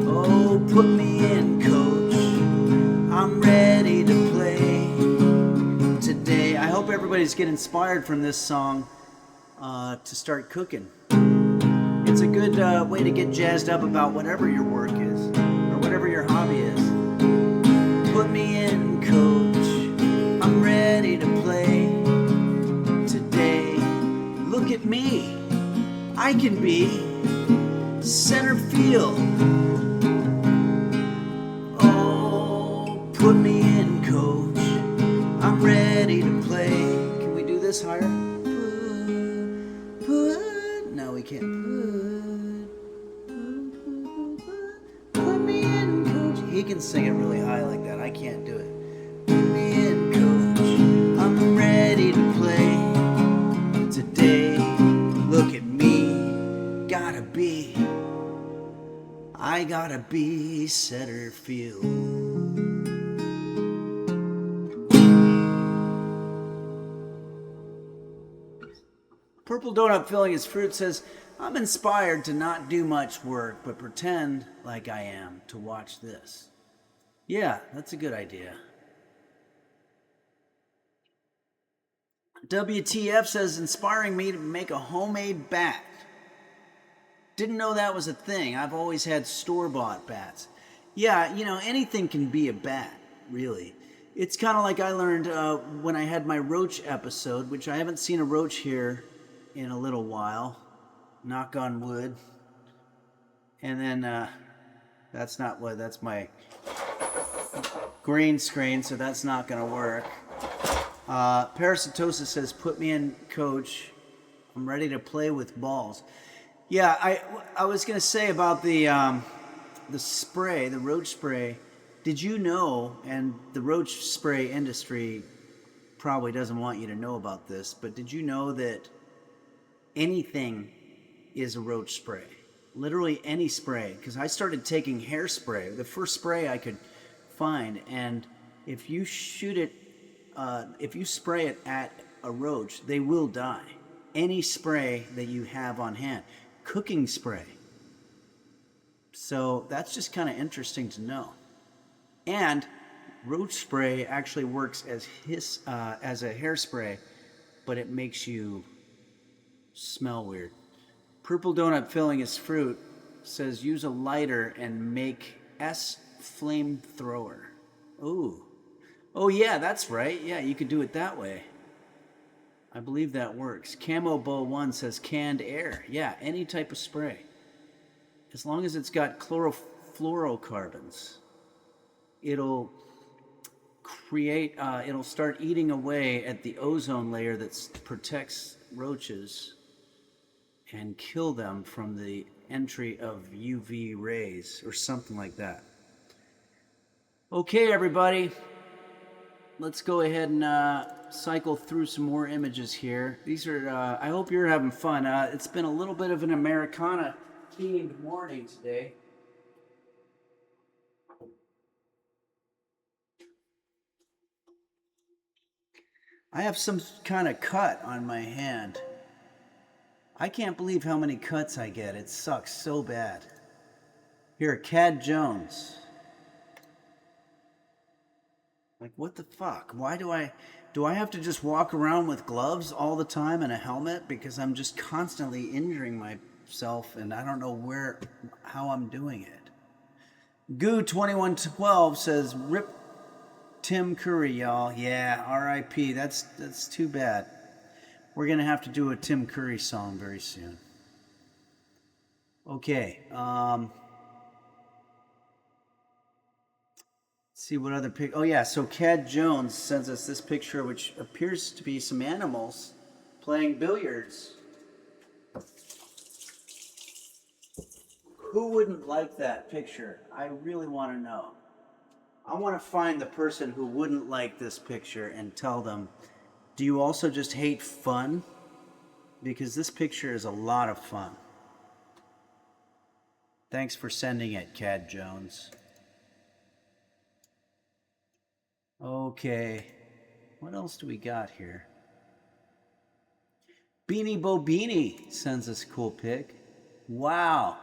Oh, put me in, coach, I'm ready to play today. I hope everybody's getting inspired from this song to start cooking. It's a good way to get jazzed up about whatever your work is or whatever your hobby is. Put me in, coach, I'm ready to play today. Look at me, I can be center field. Oh, put me in, coach, I'm ready to play. Can we do this higher? No, we can't. Put me in, coach. He can sing it really high like that. I can't do it. Put me in, coach, I'm ready to play today. Look at me, I gotta be center field. Purple Donut Filling His Fruit says, I'm inspired to not do much work, but pretend like I am to watch this. Yeah, that's a good idea. WTF says, inspiring me to make a homemade bat. Didn't know that was a thing. I've always had store-bought bats. Yeah, you know, anything can be a bat, really. It's kind of like I learned when I had my roach episode, which I haven't seen a roach here in a little while. Knock on wood. And then that's my green screen, so that's not going to work. Parasitosis says, put me in, coach. I'm ready to play with balls. Yeah, I was going to say about the spray, the roach spray. Did you know, and the roach spray industry probably doesn't want you to know about this, but did you know that anything is a roach spray? Literally any spray. Because I started taking hairspray, the first spray I could find, and if you shoot it, if you spray it at a roach, they will die. Any spray that you have on hand. Cooking spray. So that's just kind of interesting to know. And roach spray actually works as a hairspray, but it makes you smell weird. Purple Donut Filling His Fruit says, use a lighter and make S flamethrower. Ooh. Oh yeah, that's right. Yeah, you could do it that way. I believe that works. Camo Bow 1 says canned air. Yeah, any type of spray. As long as it's got chlorofluorocarbons, it'll start eating away at the ozone layer that protects roaches and kill them from the entry of UV rays or something like that. Okay, everybody. let's go ahead and cycle through some more images here. These are, I hope you're having fun. It's been a little bit of an Americana themed morning today. I have some kind of cut on my hand. I can't believe how many cuts I get. It sucks so bad. Here, Cad Jones. Like, what the fuck? Why do I have to just walk around with gloves all the time and a helmet? Because I'm just constantly injuring myself and I don't know how I'm doing it. Goo2112 says, rip Tim Curry, y'all. Yeah, R.I.P. That's too bad. We're going to have to do a Tim Curry song very soon. Okay. See what other pic. Oh yeah, so Cad Jones sends us this picture, which appears to be some animals playing billiards. Who wouldn't like that picture? I really want to know. I want to find the person who wouldn't like this picture and tell them, do you also just hate fun? Because this picture is a lot of fun. Thanks for sending it, Cad Jones. Okay, what else do we got here? Beanie Bo Beanie sends us a cool pic. Wow.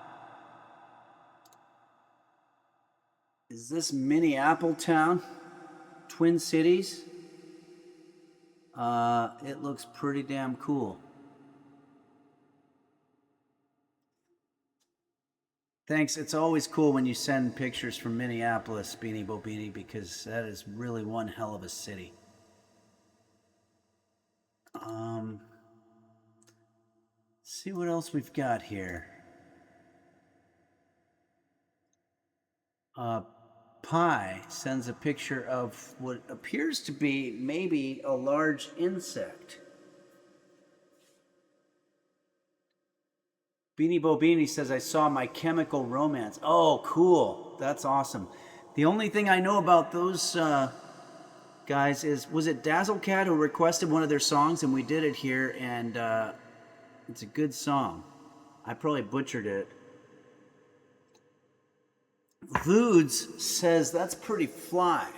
Is this Minneapolis, Twin Cities? It looks pretty damn cool. Thanks. It's always cool when you send pictures from Minneapolis, Beanie Bo Beanie, because that is really one hell of a city. See what else we've got here. Pi sends a picture of what appears to be maybe a large insect. Beanie Bo Beanie says, I saw My Chemical Romance. Oh, cool. That's awesome. The only thing I know about those guys is, was it Dazzlecat who requested one of their songs and we did it here, and it's a good song. I probably butchered it. Voods says, that's pretty fly.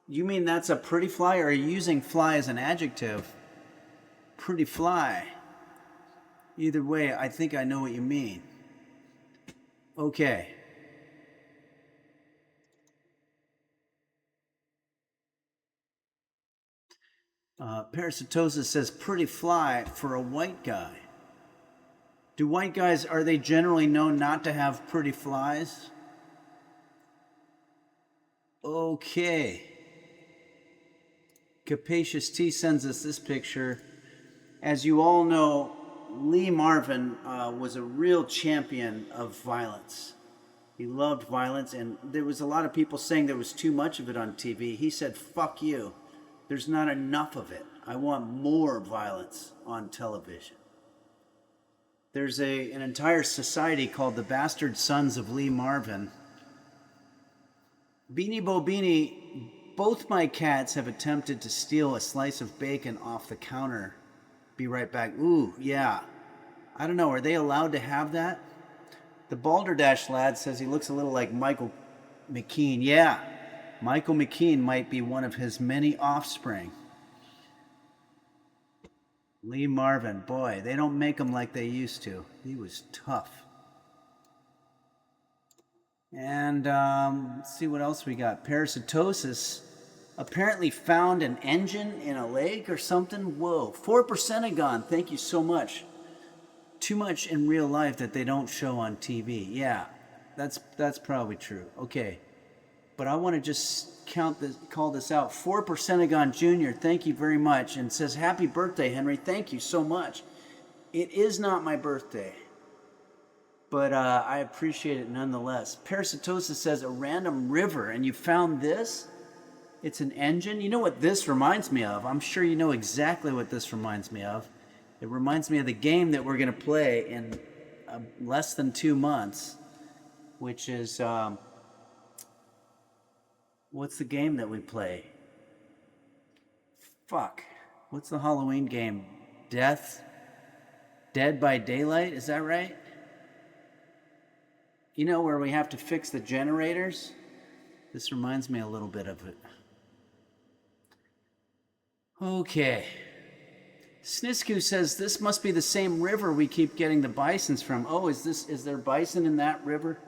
You mean that's a pretty fly, or are you using fly as an adjective? Pretty fly. Either way, I think I know what you mean. Okay. Parasitosis says, pretty fly for a white guy. Do white guys, are they generally known not to have pretty flies? Okay. Capacious T sends us this picture. As you all know, Lee Marvin was a real champion of violence. He loved violence, and there was a lot of people saying there was too much of it on TV. He said, fuck you. There's not enough of it. I want more violence on television. There's an entire society called the Bastard Sons of Lee Marvin. Beanie Bo Beanie, both my cats have attempted to steal a slice of bacon off the counter. Be right back. Ooh, yeah. I don't know, are they allowed to have that? The Balderdash lad says he looks a little like Michael McKean. Yeah, Michael McKean might be one of his many offspring. Lee Marvin, boy, they don't make him like they used to. He was tough. And let's see what else we got. Parasitosis apparently found an engine in a lake or something. Whoa, 4% gone. Thank you so much. Too much in real life that they don't show on TV. Yeah, that's probably true. Okay, but I want to just call this out. 4% Jr., thank you very much, and says, happy birthday, Henry. Thank you so much. It is not my birthday, but I appreciate it nonetheless. Parasitosis says, a random river, and you found this? It's an engine? You know what this reminds me of? I'm sure you know exactly what this reminds me of. It reminds me of the game that we're going to play in less than 2 months, which is What's the game that we play? Fuck. What's the Halloween game? Dead by Daylight? Is that right? You know, where we have to fix the generators? This reminds me a little bit of it. Okay. Snisku says this must be the same river we keep getting the bisons from. Oh, is there bison in that river?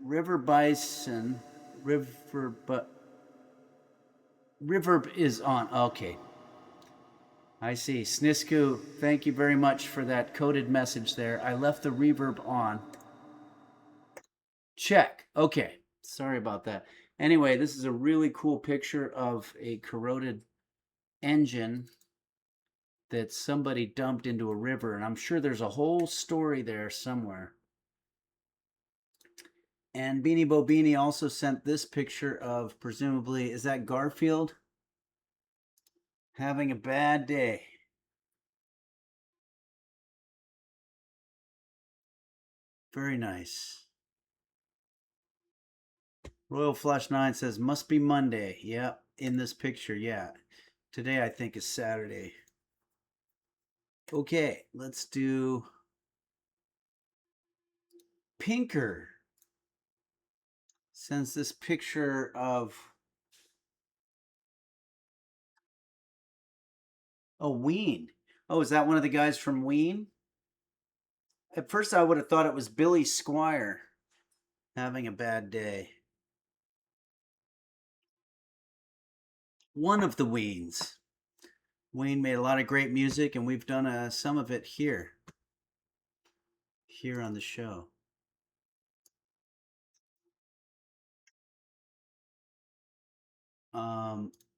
River bison. River is on. Okay. I see. Snisku, thank you very much for that coded message there. I left the reverb on. Check. Okay. Sorry about that. Anyway, this is a really cool picture of a corroded engine that somebody dumped into a river, and I'm sure there's a whole story there somewhere. And Beanie Bobini also sent this picture of, presumably, is that Garfield? Having a bad day. Very nice. Royal Flush 9 says, must be Monday. Yeah, in this picture, yeah. Today, I think, is Saturday. Okay, let's do Pinker. Sends this picture of Ween. Oh, is that one of the guys from Ween? At first, I would have thought it was Billy Squire having a bad day. One of the Weens. Ween made a lot of great music, and we've done some of it here on the show.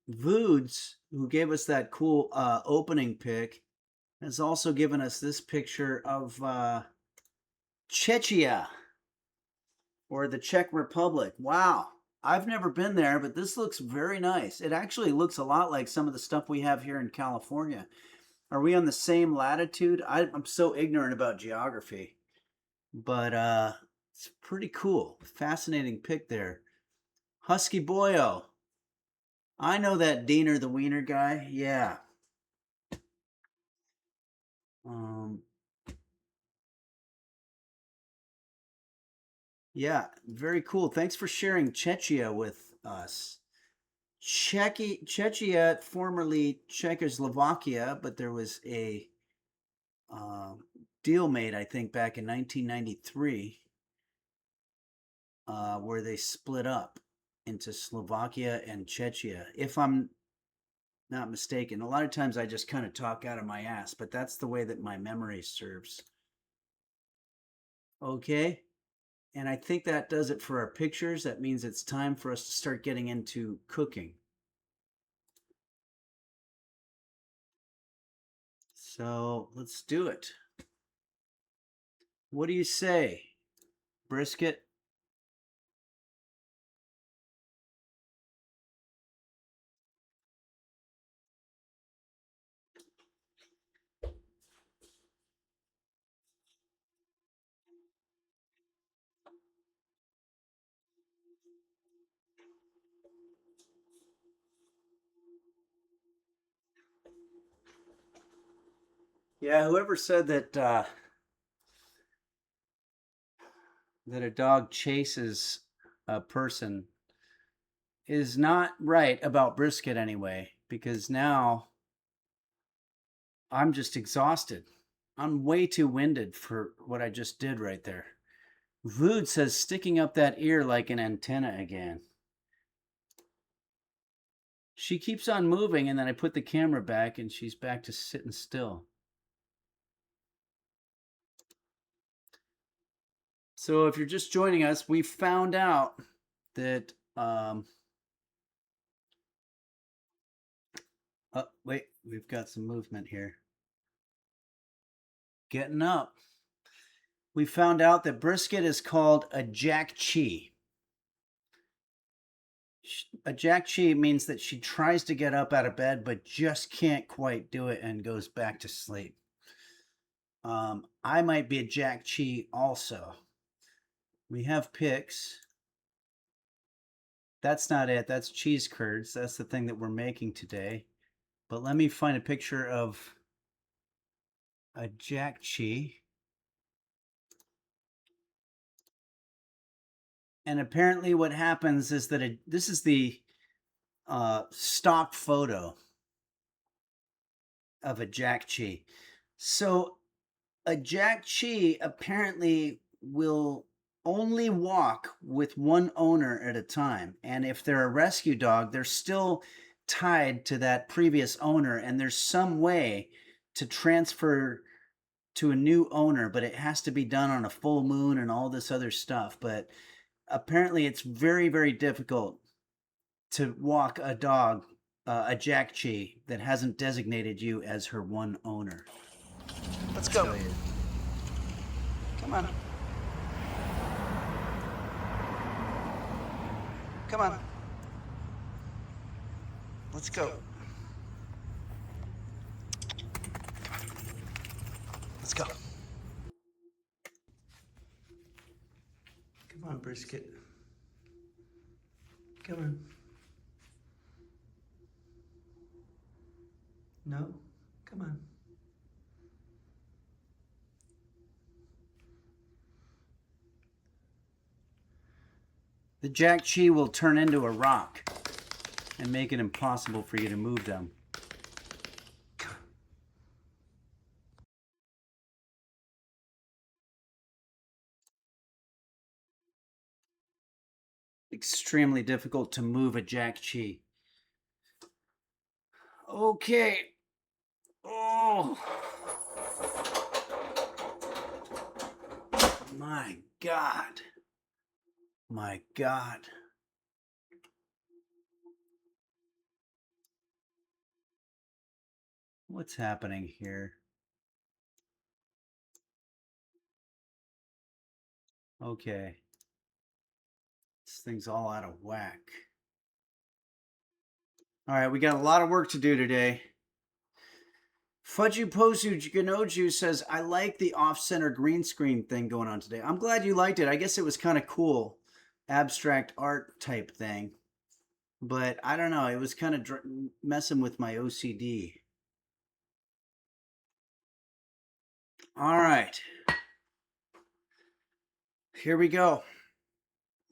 Voods, who gave us that cool opening pic, has also given us this picture of Czechia, or the Czech Republic. Wow. I've never been there, but this looks very nice. It actually looks a lot like some of the stuff we have here in California. Are we on the same latitude? I'm so ignorant about geography. But it's pretty cool. Fascinating pic there. Husky Boyo. I know that Diener the Wiener guy. Yeah. Yeah, very cool. Thanks for sharing Czechia with us. Czechia, formerly Czechoslovakia, but there was a deal made, I think, back in 1993, where they split up into Slovakia and Czechia. If I'm not mistaken, a lot of times I just kind of talk out of my ass, but that's the way that my memory serves. Okay. And I think that does it for our pictures. That means it's time for us to start getting into cooking. So let's do it. What do you say? Brisket? Yeah, whoever said that that a dog chases a person is not right about brisket anyway, because now I'm just exhausted. I'm way too winded for what I just did right there. Vood says sticking up that ear like an antenna again. She keeps on moving, and then I put the camera back and she's back to sitting still. So if you're just joining us, we found out that oh wait, we've got some movement here. Getting up. We found out that brisket is called a jack chi. A jack chi means that she tries to get up out of bed but just can't quite do it and goes back to sleep. I might be a jack chi also. We have pics. That's not it. That's cheese curds. That's the thing that we're making today. But let me find a picture of a jack cheese. And apparently what happens is that this is the stock photo of a jack cheese. So a jack cheese apparently will only walk with one owner at a time. And if they're a rescue dog, they're still tied to that previous owner. And there's some way to transfer to a new owner, but it has to be done on a full moon and all this other stuff. But apparently it's very, very difficult to walk a dog, a jack cheese that hasn't designated you as her one owner. Let's go. Come on. Come on. Let's go. Let's go. Come on, brisket. Come on. No? Come on. The jack cheese will turn into a rock and make it impossible for you to move them. Extremely difficult to move a jack cheese. Okay. Oh. My God. My God. What's happening here? Okay. This thing's all out of whack. All right, we got a lot of work to do today. Fudgy Posu Ganoju says, I like the off-center green screen thing going on today. I'm glad you liked it. I guess it was kind of cool. Abstract art type thing. But I don't know. It was kind of messing with my OCD. All right. Here we go.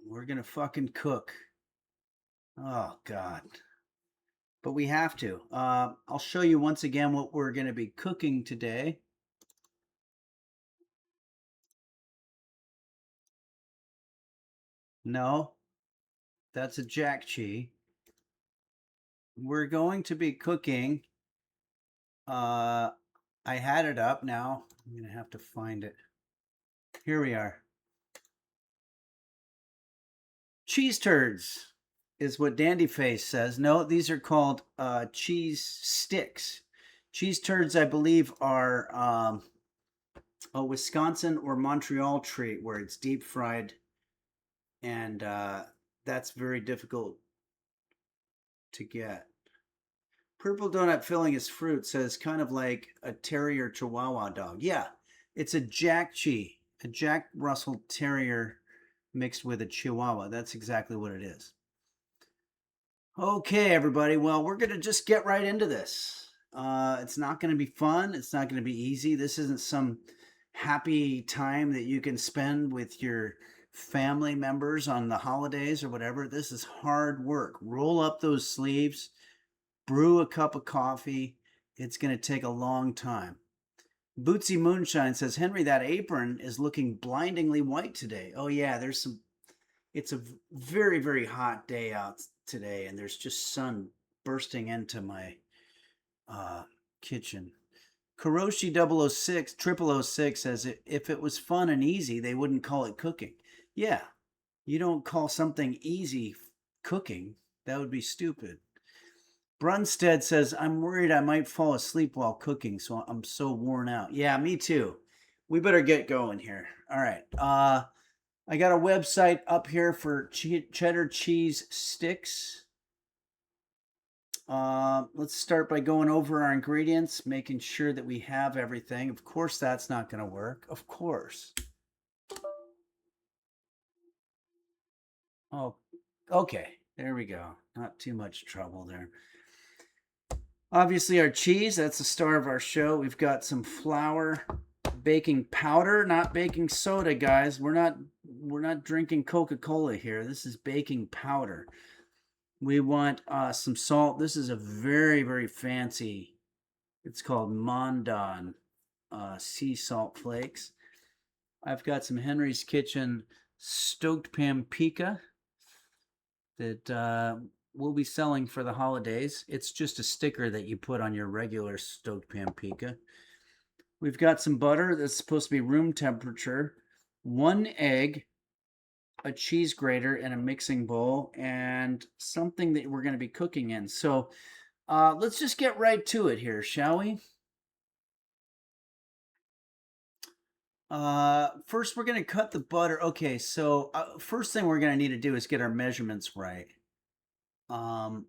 We're going to fucking cook. Oh, God. But we have to. I'll show you once again what we're going to be cooking today. No, that's a jack cheese. We're going to be cooking. I had it up now. I'm going to have to find it. Here we are. Cheese turds is what Dandy Face says. No, these are called cheese sticks. Cheese turds, I believe, are a Wisconsin or Montreal treat where it's deep fried, and that's very difficult to get. Purple donut filling is fruit says kind of like a terrier chihuahua dog. Yeah, it's a Jack Russell Terrier mixed with a chihuahua. That's exactly what it is. Okay, everybody. Well, we're going to just get right into this. It's not going to be fun. It's not going to be easy. This isn't some happy time that you can spend with your family members on the holidays or whatever. This is hard work. Roll up those sleeves, brew a cup of coffee. It's going to take a long time. Bootsy Moonshine says, Henry, that apron is looking blindingly white today. Oh, yeah, it's a very, very hot day out today, and there's just sun bursting into my kitchen. Kuroshi 006 says, if it was fun and easy, they wouldn't call it cooking. Yeah, you don't call something easy cooking. That would be stupid. Brunstead says, I'm worried I might fall asleep while cooking, so I'm so worn out. Yeah, me too. We better get going here. All right. I got a website up here for cheddar cheese sticks. Let's start by going over our ingredients, making sure that we have everything. Of course, that's not going to work. Of course. Oh, okay. There we go. Not too much trouble there. Obviously, our cheese, that's the star of our show. We've got some flour, baking powder, not baking soda, guys. We're not drinking Coca-Cola here. This is baking powder. We want some salt. This is a very, very fancy, it's called Mondon sea salt flakes. I've got some Henry's Kitchen stoked paprika that we'll be selling for the holidays. It's just a sticker that you put on your regular stoked paprika. We've got some butter that's supposed to be room temperature, 1 egg, a cheese grater, and a mixing bowl, and something that we're going to be cooking in. So let's just get right to it here, shall we? First, we're going to cut the butter. Okay, so first thing we're going to need to do is get our measurements right. How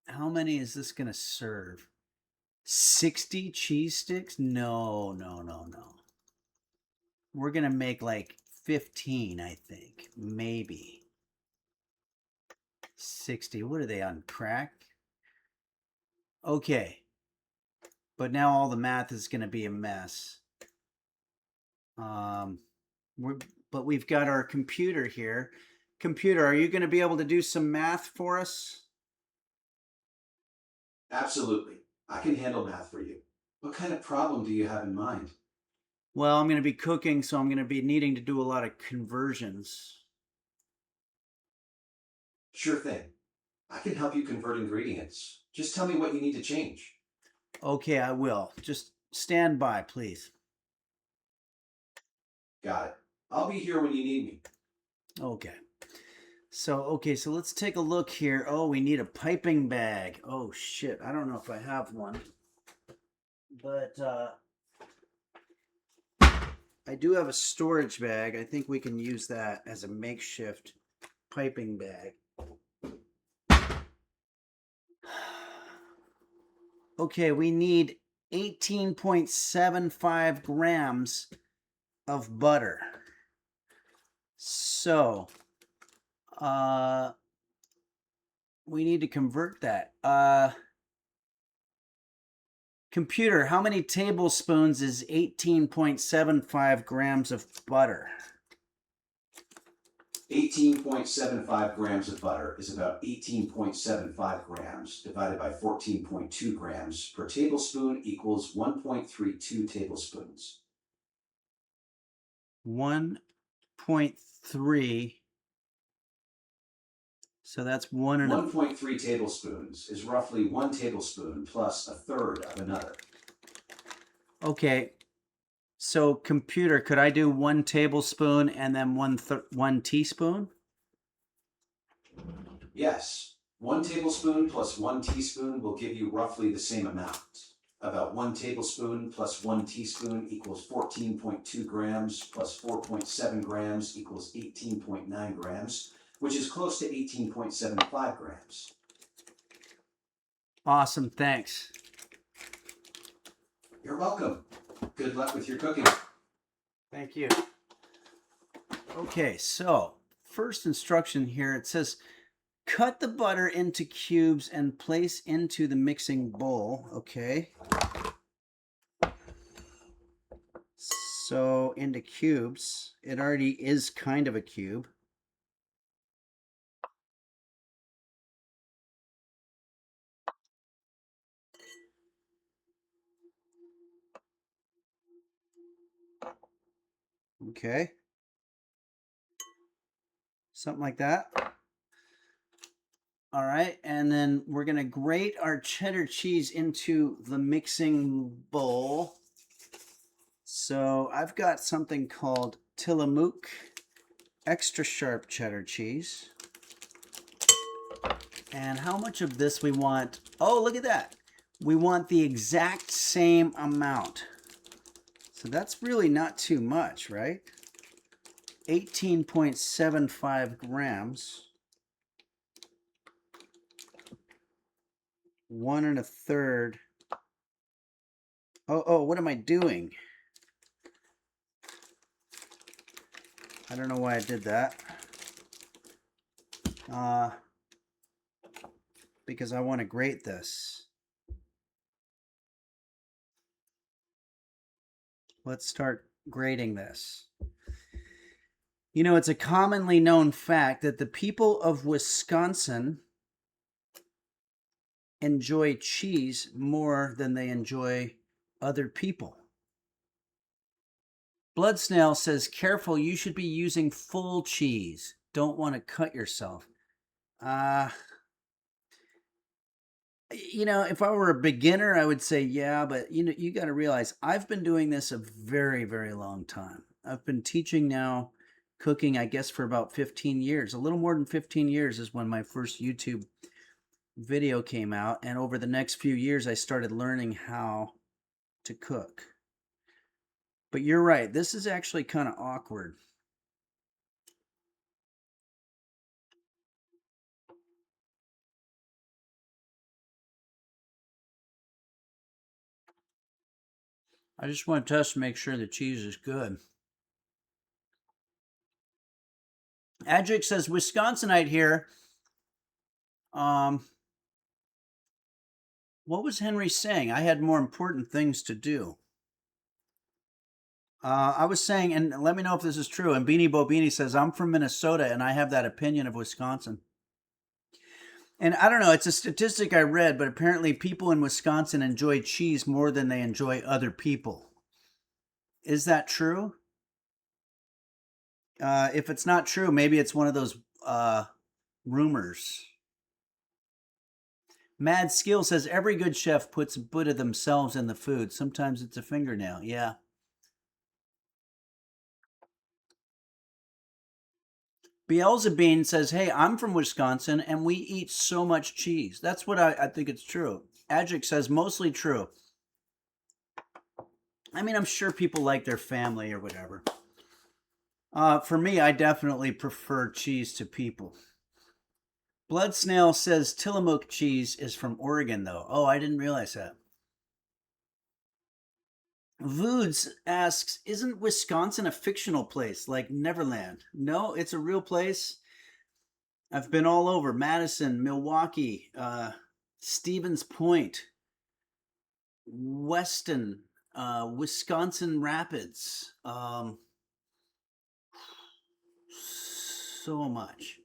many is this going to serve? 60 cheese sticks? No. We're going to make like 15, I think. Maybe. 60. What are they on crack? Okay. But now all the math is going to be a mess. But we've got our computer here. Computer, are you going to be able to do some math for us? Absolutely. I can handle math for you. What kind of problem do you have in mind? Well, I'm going to be cooking, so I'm going to be needing to do a lot of conversions. Sure thing. I can help you convert ingredients. Just tell me what you need to change. Okay, I will. Just stand by, please. Got it. I'll be here when you need me. Okay. So let's take a look here. Oh, we need a piping bag. Oh, shit. I don't know if I have one. But I do have a storage bag. I think we can use that as a makeshift piping bag. Okay, we need 18.75 grams of butter. So, we need to convert that. Computer, how many tablespoons is 18.75 grams of butter? 18.75 grams of butter is about 18.75 grams divided by 14.2 grams per tablespoon equals 1.32 tablespoons. 1.3. So that's 1.3 tablespoons is roughly 1 tablespoon plus a third of another. Okay. So computer, could I do 1 tablespoon and then 1 teaspoon? Yes. 1 tablespoon plus 1 teaspoon will give you roughly the same amount. About 1 tablespoon plus 1 teaspoon equals 14.2 grams plus 4.7 grams equals 18.9 grams, which is close to 18.75 grams. Awesome, thanks. You're welcome. Good luck with your cooking. Thank you. Okay, so first instruction here, it says cut the butter into cubes and place into the mixing bowl. Okay. So into cubes. It already is kind of a cube. Okay. Something like that. All right, and then we're going to grate our cheddar cheese into the mixing bowl. So I've got something called Tillamook extra sharp cheddar cheese. And how much of this we want? Oh, look at that. We want the exact same amount. So that's really not too much, right? 18.75 grams. 1 1/3. Oh, what am I doing? I don't know why I did that. because I want to grate this. Let's start grating this. You know, it's a commonly known fact that the people of Wisconsin enjoy cheese more than they enjoy other people. Blood Snail says, careful, you should be using full cheese. Don't want to cut yourself. You know, if I were a beginner, I would say, yeah, but you know, you got to realize I've been doing this a very, very long time. I've been teaching now cooking, I guess, for about 15 years. A little more than 15 years is when my first YouTube video came out. And over the next few years, I started learning how to cook. But you're right. This is actually kind of awkward. I just want to test to make sure the cheese is good. Adric says, Wisconsinite here. What was Henry saying? I had more important things to do. I was saying, and let me know if this is true. And Beanie Bobini says, I'm from Minnesota and I have that opinion of Wisconsin. And I don't know, it's a statistic I read, but apparently people in Wisconsin enjoy cheese more than they enjoy other people. Is that true? If it's not true, maybe it's one of those rumors. Mad Skill says, every good chef puts a bit of themselves in the food. Sometimes it's a fingernail. Yeah. Beelzebub says, hey, I'm from Wisconsin and we eat so much cheese. That's what I think it's true. Adric says, mostly true. I mean, I'm sure people like their family or whatever. For me, I definitely prefer cheese to people. Blood Snail says Tillamook cheese is from Oregon, though. Oh, I didn't realize that. Voods asks, isn't Wisconsin a fictional place like Neverland? No, it's a real place. I've been all over Madison, Milwaukee, Stevens Point, Weston, Wisconsin Rapids. So much.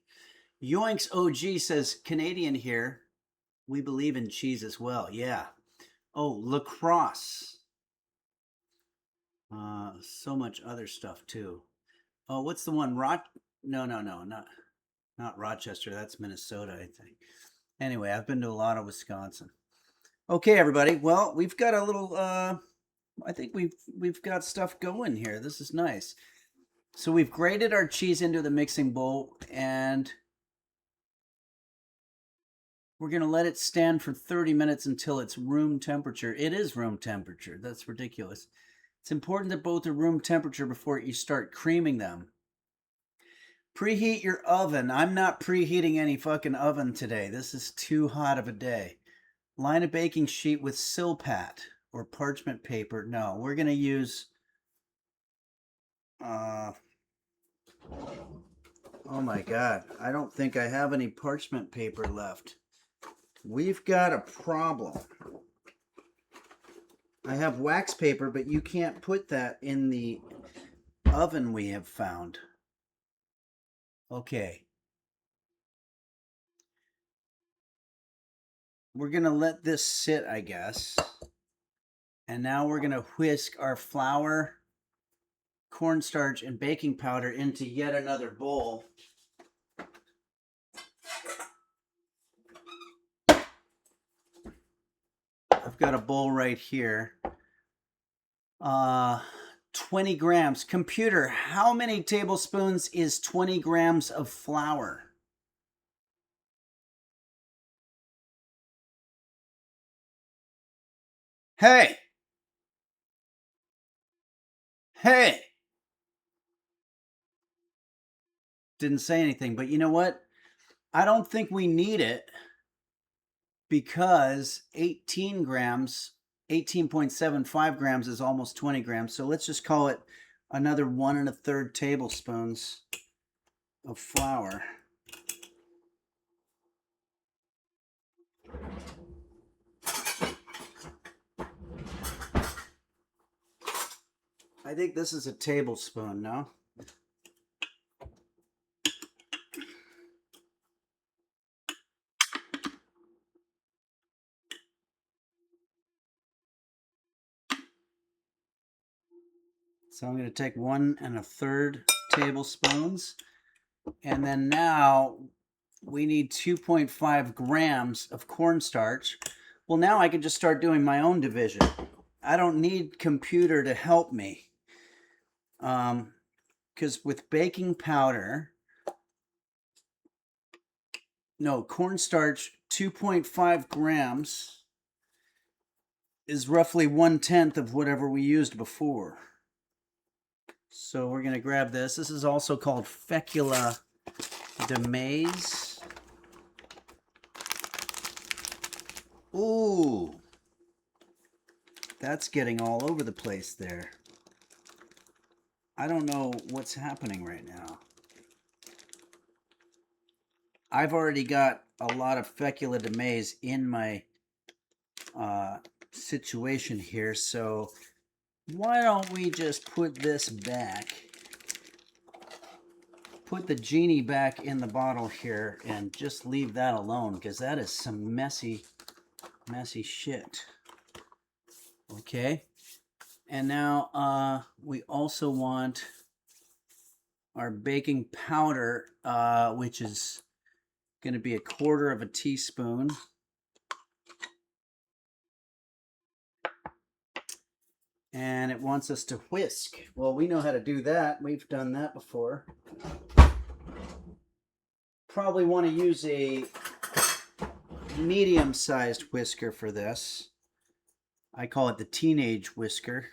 Yoinks OG says, Canadian here. We believe in cheese as well. Yeah. Oh, lacrosse. So much other stuff too. Oh, what's the one? No, not Rochester. That's Minnesota, I think. Anyway, I've been to a lot of Wisconsin. Okay, everybody. Well, we've got a little. I think we've got stuff going here. This is nice. So we've grated our cheese into the mixing bowl, and we're going to let it stand for 30 minutes until it's room temperature. It is room temperature. That's ridiculous. It's important that both are room temperature before you start creaming them. Preheat your oven. I'm not preheating any fucking oven today. This is too hot of a day. Line a baking sheet with Silpat or parchment paper. No, we're going to use... oh my God. I don't think I have any parchment paper left. We've got a problem. I have wax paper, but you can't put that in the oven we have found. Okay. We're going to let this sit, I guess. And now we're going to whisk our flour, cornstarch, and baking powder into yet another bowl. I've got a bowl right here. 20 grams. Computer, how many tablespoons is 20 grams of flour? Hey! Hey! Didn't say anything, but you know what? I don't think we need it because 18 grams, 18.75 grams is almost 20 grams. So let's just call it another 1 1/3 tablespoons of flour. I think this is a tablespoon, no? So I'm going to take 1 1/3 tablespoons. And then now we need 2.5 grams of cornstarch. Well, now I can just start doing my own division. I don't need computer to help me. Because with baking powder, no, cornstarch, 2.5 grams is roughly 1/10 of whatever we used before. So we're going to grab this. This is also called fecula de maize. Ooh, that's getting all over the place there. I don't know what's happening right now. I've already got a lot of fecula de maize in my situation here, so why don't we just put this back? Put the genie back in the bottle here and just leave that alone, because that is some messy shit. Okay, and now we also want our baking powder, which is going to be 1/4 teaspoon. And it wants us to whisk. Well, we know how to do that. We've done that before. Probably want to use a medium-sized whisker for this. I call it the teenage whisker.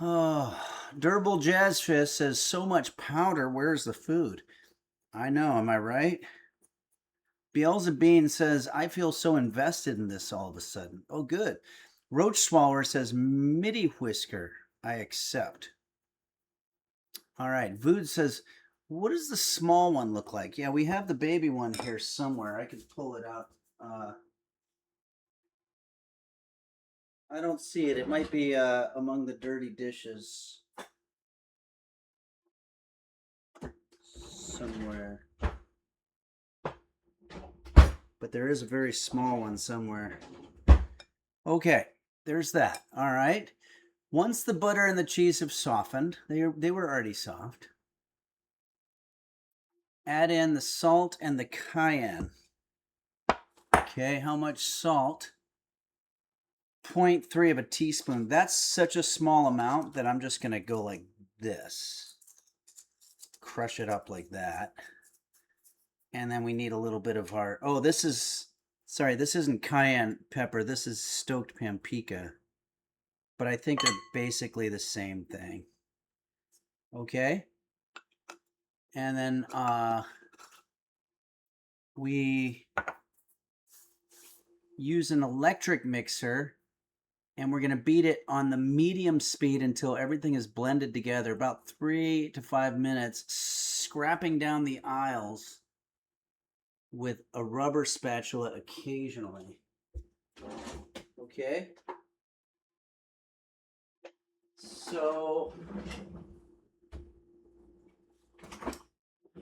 Oh, Durable Jazzfist says, so much powder, where's the food? I know, am I right? Beelzebub says, I feel so invested in this all of a sudden. Oh, good. Roach Swallower says, MIDI whisker, I accept. All right, Vood says, what does the small one look like? Yeah, we have the baby one here somewhere. I can pull it out. I don't see it. It might be among the dirty dishes somewhere. But there is a very small one somewhere. Okay, there's that. All right. Once the butter and the cheese have softened, they were already soft. Add in the salt and the cayenne. Okay, how much salt? 0.3 teaspoon. That's such a small amount that I'm just going to go like this. Crush it up like that. And then we need a little bit of our... Oh, this is... Sorry, this isn't cayenne pepper. This is stoked paprika. But I think they're basically the same thing. Okay. And then we use an electric mixer, and we're going to beat it on the medium speed until everything is blended together, about 3 to 5 minutes, scraping down the aisles with a rubber spatula occasionally. Okay. So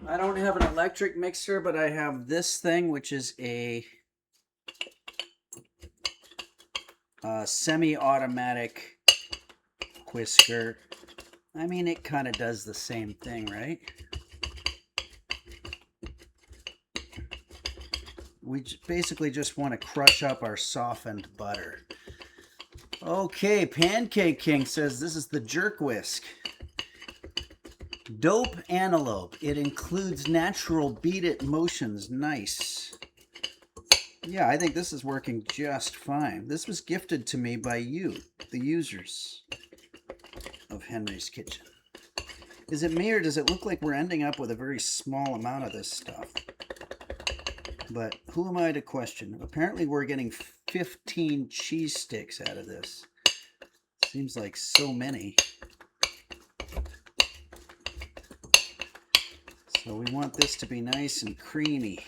I don't have an electric mixer, but I have this thing, which is a semi-automatic whisker. I mean, it kind of does the same thing, right? We basically just want to crush up our softened butter. Okay, Pancake King says this is the jerk whisk. Dope antelope. It includes natural beat it motions. Nice. Yeah, I think this is working just fine. This was gifted to me by you, the users of Henry's Kitchen. Is it me, or does it look like we're ending up with a very small amount of this stuff? But who am I to question? Apparently we're getting 15 cheese sticks out of this. Seems like so many. So we want this to be nice and creamy.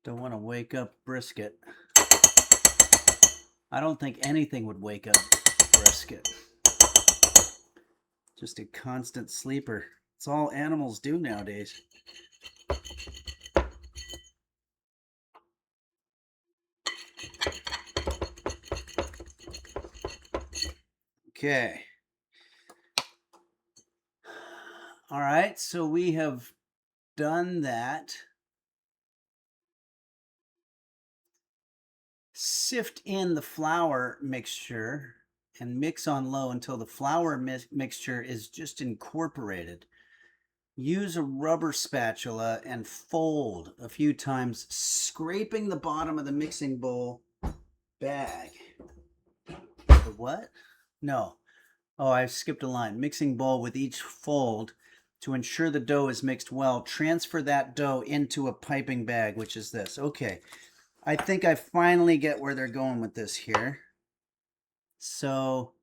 Don't want to wake up brisket. I don't think anything would wake up brisket. Just a constant sleeper. It's all animals do nowadays. Okay. All right, so we have done that. Sift in the flour mixture and mix on low until the flour mixture is just incorporated. Use a rubber spatula and fold a few times, scraping the bottom of the mixing bowl bag. The what? No. Oh, I skipped a line. Mixing bowl with each fold to ensure the dough is mixed well. Transfer that dough into a piping bag, which is this. Okay. I think I finally get where they're going with this here. So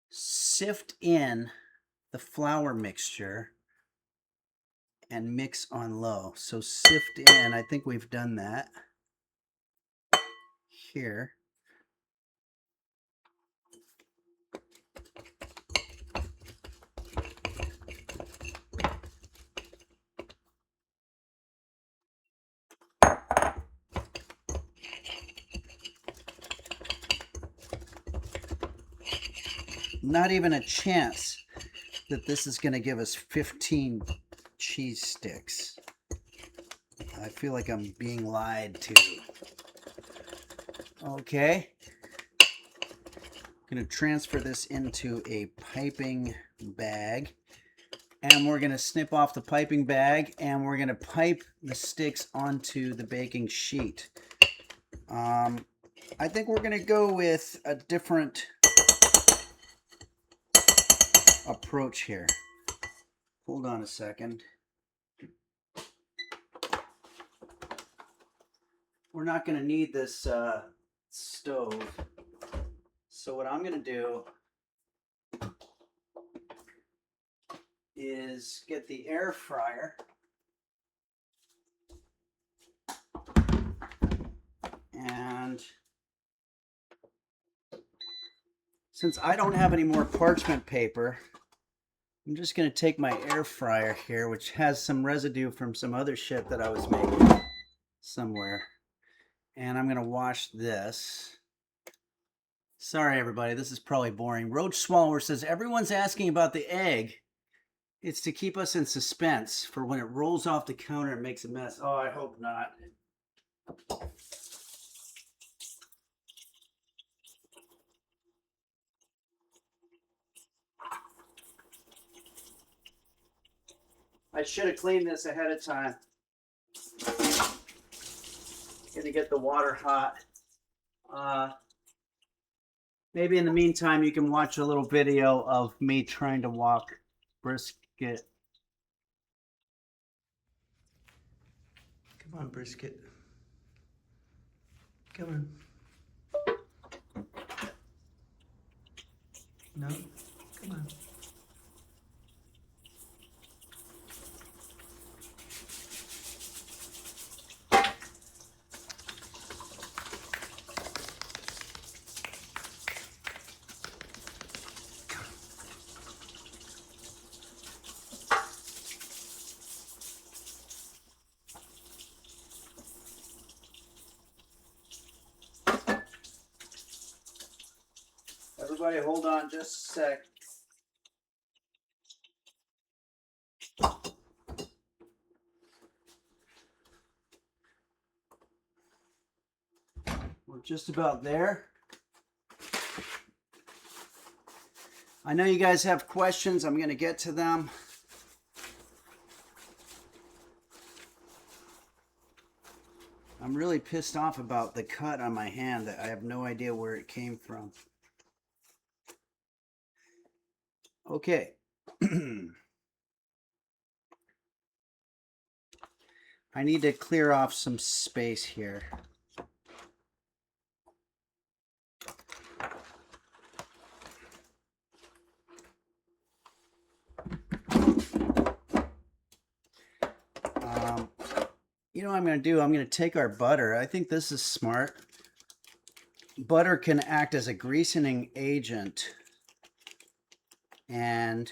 sift in the flour mixture and mix on low. So sift in, I think we've done that here. Not even a chance that this is going to give us 15 cheese sticks. I feel like I'm being lied to. Okay. I'm going to transfer this into a piping bag. And we're going to snip off the piping bag and we're going to pipe the sticks onto the baking sheet. I think we're going to go with a different approach here. Hold on a second. We're not going to need this stove. So what I'm going to do is get the air fryer and since I don't have any more parchment paper, I'm just going to take my air fryer here, which has some residue from some other shit that I was making somewhere. And I'm going to wash this. Sorry, everybody. This is probably boring. Roach Swallower says, everyone's asking about the egg. It's to keep us in suspense for when it rolls off the counter and makes a mess. Oh, I hope not. I should have cleaned this ahead of time. Gonna get the water hot. Maybe in the meantime, you can watch a little video of me trying to walk brisket. Come on, brisket. Come on. No? Come on. Everybody hold on just a sec. We're just about there. I know you guys have questions. I'm going to get to them. I'm really pissed off about the cut on my hand that I have no idea where it came from. Okay. I need to clear off some space here. know what I'm going to do? I'm going to take our butter. I think this is smart. Butter can act as a greasing agent. And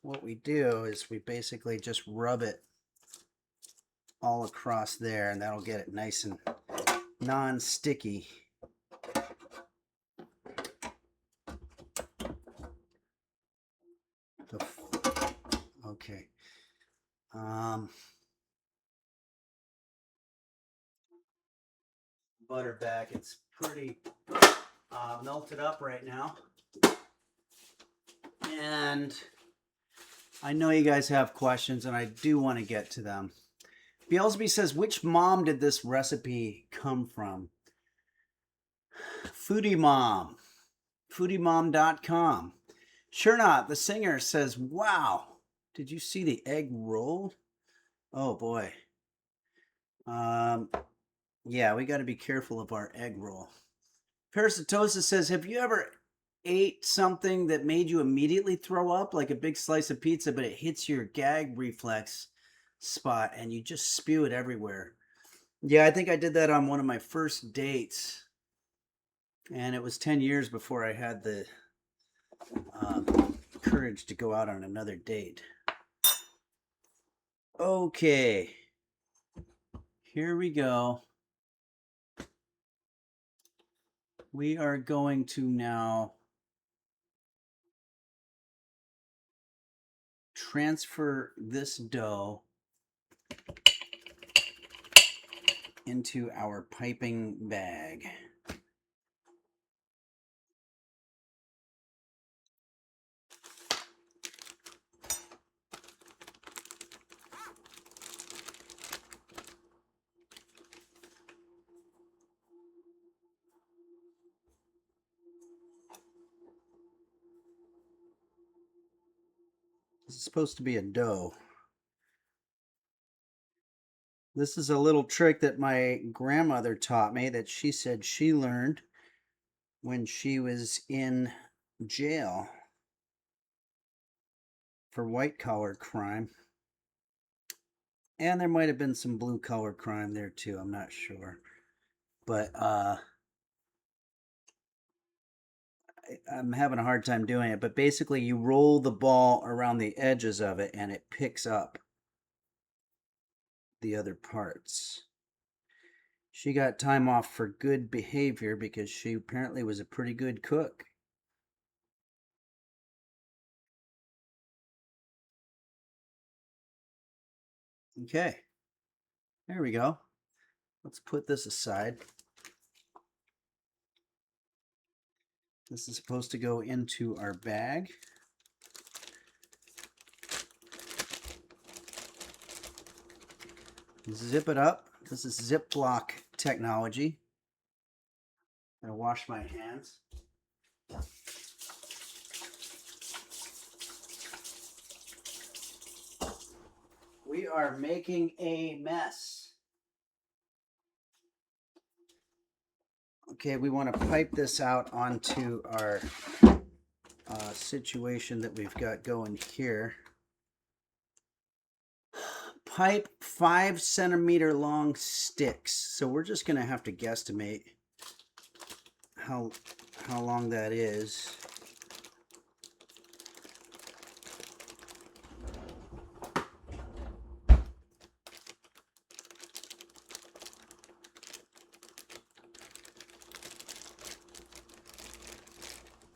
what we do is we basically just rub it all across there, and that'll get it nice and non-sticky. Okay. Butter back. It's pretty melted up right now. And I know you guys have questions, and I do want to get to them. Beelsby says, which mom did this recipe come from? Foodie Mom. FoodieMom.com. Sure Not, the singer, says, wow, did you see the egg roll? Oh boy. Yeah, we got to be careful of our egg roll. Parasitosis says, have you ever ate something that made you immediately throw up, like a big slice of pizza, but it hits your gag reflex spot and you just spew it everywhere? Yeah, I think I did that on one of my first dates, and it was 10 years before I had the courage to go out on another date. Okay, here we go. We are going to now transfer this dough into our piping bag. This is supposed to be a dough. This is a little trick that my grandmother taught me that she said she learned when she was in jail for white-collar crime. And there might have been some blue-collar crime there too, I'm not sure. But I'm having a hard time doing it. But basically you roll the ball around the edges of it and it picks up the other parts. She got time off for good behavior because she apparently was a pretty good cook. Okay, there we go. Let's put this aside. This is supposed to go into our bag. Zip it up. This is Ziploc technology. I'm gonna wash my hands. We are making a mess. Okay, we want to pipe this out onto our situation that we've got going here. Pipe 5 centimeter long sticks. So we're just going to have to guesstimate how long that is.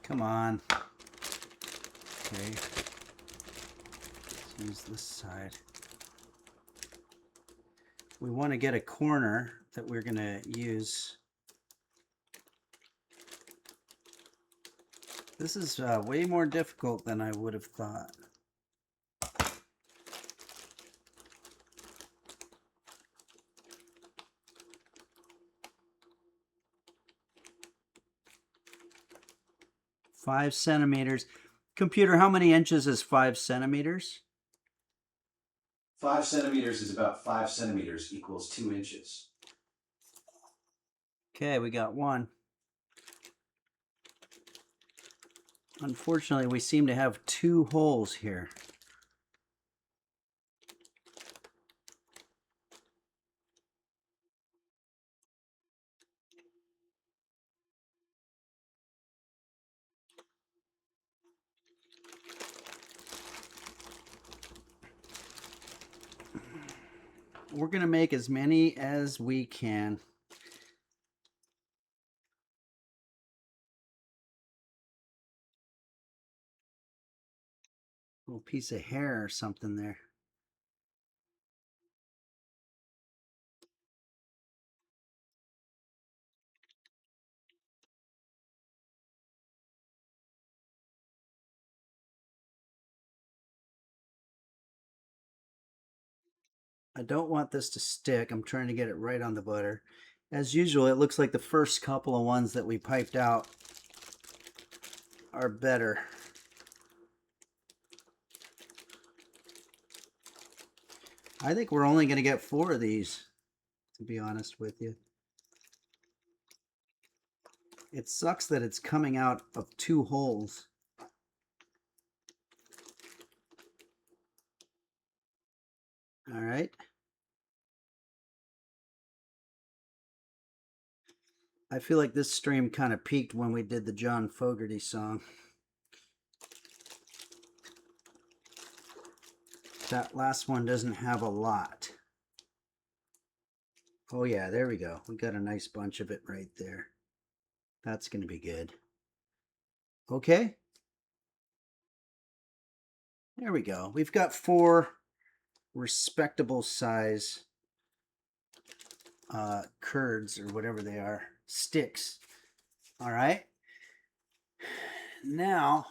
Come on. Okay. Let's use this side. We want to get a corner that we're going to use. This is way more difficult than I would have thought. Five centimeters. Computer, how many inches is 5 centimeters? 5 centimeters is about 5 centimeters equals 2 inches. Okay, we got one. Unfortunately, we seem to have 2 holes here. we're going to make as many as we can. Little piece of hair or something there. I don't want this to stick. I'm trying to get it right on the butter. As usual, it looks like the first couple of ones that we piped out are better. I think we're only going to get 4 of these, to be honest with you. It sucks that it's coming out of 2 holes. All right. I feel like this stream kind of peaked when we did the John Fogerty song. That last one doesn't have a lot. Oh yeah, there we go. We got a nice bunch of it right there. That's going to be good. Okay. There we go. We've got 4 respectable size curds, or whatever they are, sticks. All right. Now,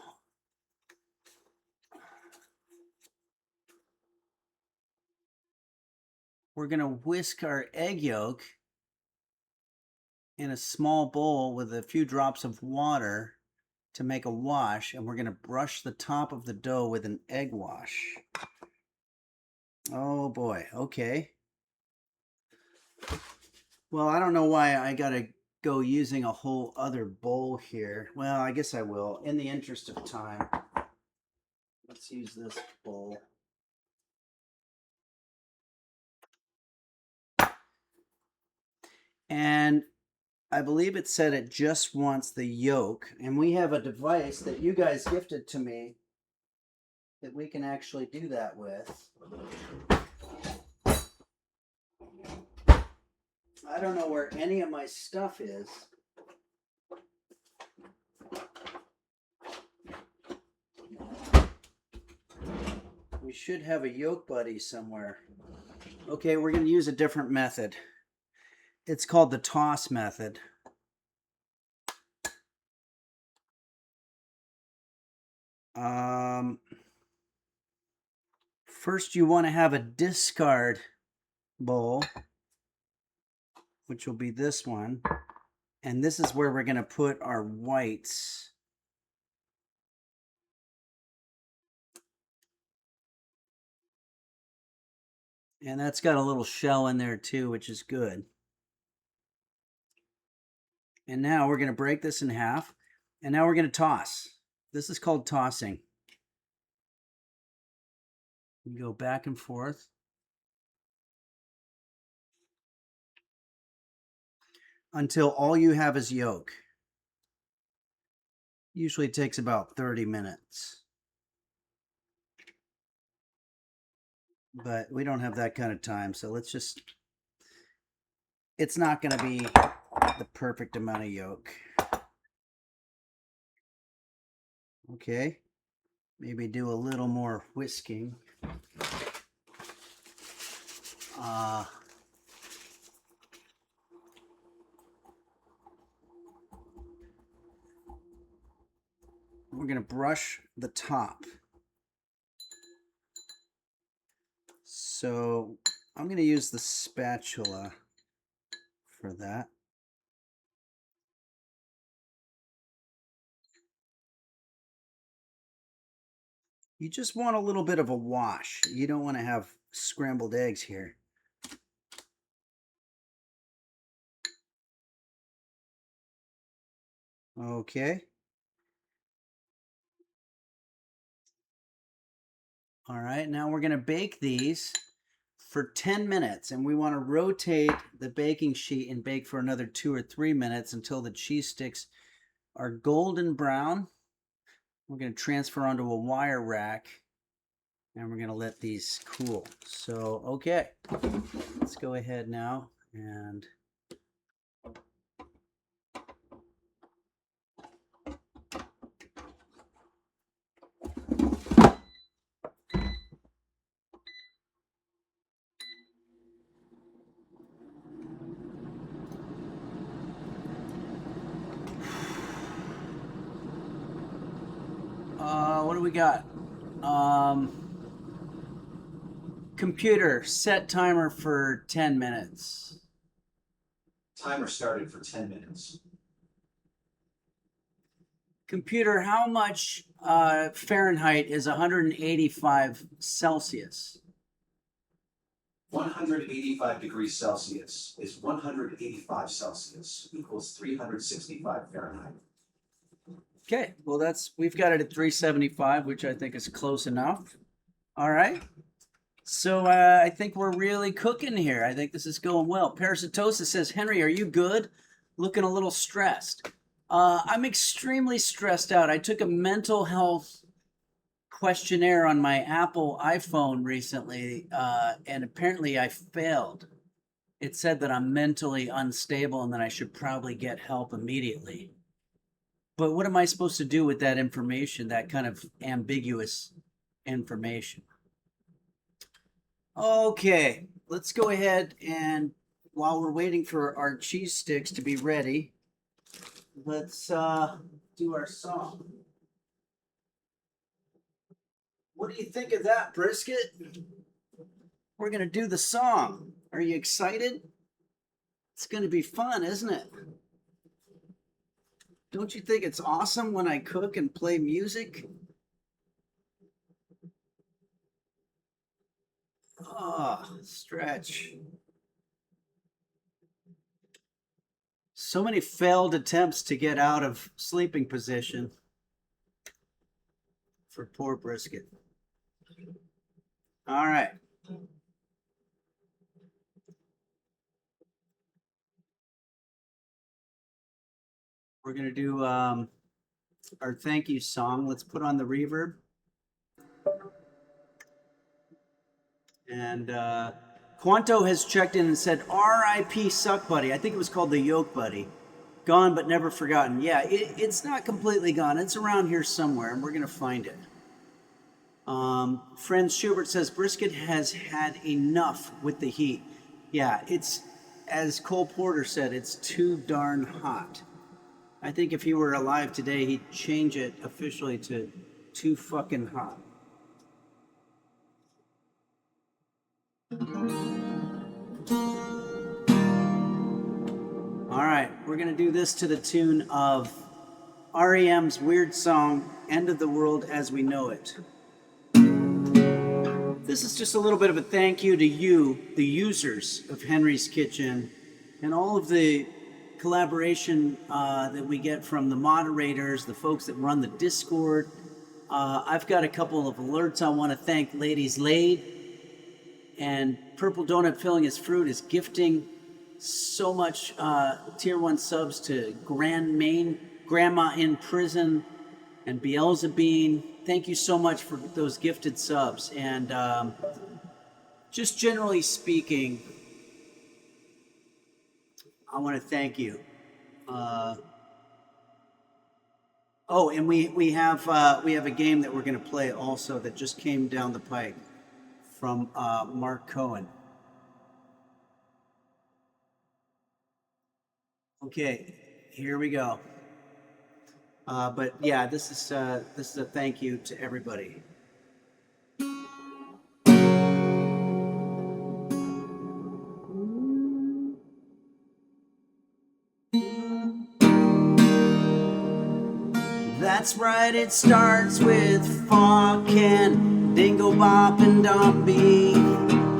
we're going to whisk our egg yolk in a small bowl with a few drops of water to make a wash, and we're going to brush the top of the dough with an egg wash. Oh boy, okay. Well, I don't know why I got to go using a whole other bowl here. Well, I guess I will, in the interest of time. Let's use this bowl. And I believe it said it just wants the yolk. And we have a device that you guys gifted to me that we can actually do that with. I don't know where any of my stuff is. We should have a yolk buddy somewhere. Okay, we're going to use a different method. It's called the toss method. First, you want to have a discard bowl, which will be this one. And this is where we're going to put our whites. And that's got a little shell in there too, which is good. And now we're going to break this in half. And now we're going to toss. This is called tossing. You go back and forth. Until all you have is yolk. Usually takes about 30 minutes. But we don't have that kind of time, so let's just... It's not going to be the perfect amount of yolk. Okay. Maybe do a little more whisking. We're going to brush the top. So I'm going to use the spatula for that. You just want a little bit of a wash. You don't want to have scrambled eggs here. Okay. All right, now we're going to bake these for 10 minutes, and we want to rotate the baking sheet and bake for another 2 or 3 minutes until the cheese sticks are golden brown. We're going to transfer onto a wire rack And we're going to let these cool. So, okay. Let's go ahead now and what do we got? Computer, set timer for 10 minutes. Timer started for 10 minutes. Computer, how much Fahrenheit is 185 Celsius? 185 degrees Celsius is 185 Celsius equals 365 Fahrenheit. Okay, well we've got it at 375, which I think is close enough. All right. So I think we're really cooking here. I think this is going well. Parasitosis says, Henry, are you good? Looking a little stressed. I'm extremely stressed out. I took a mental health questionnaire on my Apple iPhone recently, and apparently I failed. It said that I'm mentally unstable and that I should probably get help immediately. But what am I supposed to do with that information, that kind of ambiguous information? Okay, let's go ahead and while we're waiting for our cheese sticks to be ready, let's do our song. What do you think of that, Brisket? We're going to do the song. Are you excited? It's going to be fun, isn't it? Don't you think it's awesome when I cook and play music? Oh, stretch. So many failed attempts to get out of sleeping position for poor Brisket. All right. We're going to do our thank you song. Let's put on the reverb. And Quanto has checked in and said, R.I.P. Suck Buddy. I think it was called the Yolk Buddy. Gone but never forgotten. Yeah, it's not completely gone. It's around here somewhere, and we're going to find it. Friend Schubert says, Brisket has had enough with the heat. Yeah, it's, as Cole Porter said, it's too darn hot. I think if he were alive today, he'd change it officially to too fucking hot. All right, we're going to do this to the tune of REM's weird song, End of the World as We Know It. This is just a little bit of a thank you to you, the users of Henry's Kitchen, and all of the collaboration that we get from the moderators, the folks that run the Discord. I've got a couple of alerts. I want to thank Ladies Laid, and Purple Donut Filling His Fruit is gifting so much tier 1 subs to Grand Main, Grandma in Prison, and Beelzebub. Thank you so much for those gifted subs. And just generally speaking, I want to thank you. Oh, and we have a game that we're going to play also that just came down the pike from Mark Cohen. Okay, here we go. But yeah, this is a thank you to everybody. That's right, it starts with fucking Dingo Bop and Dombey,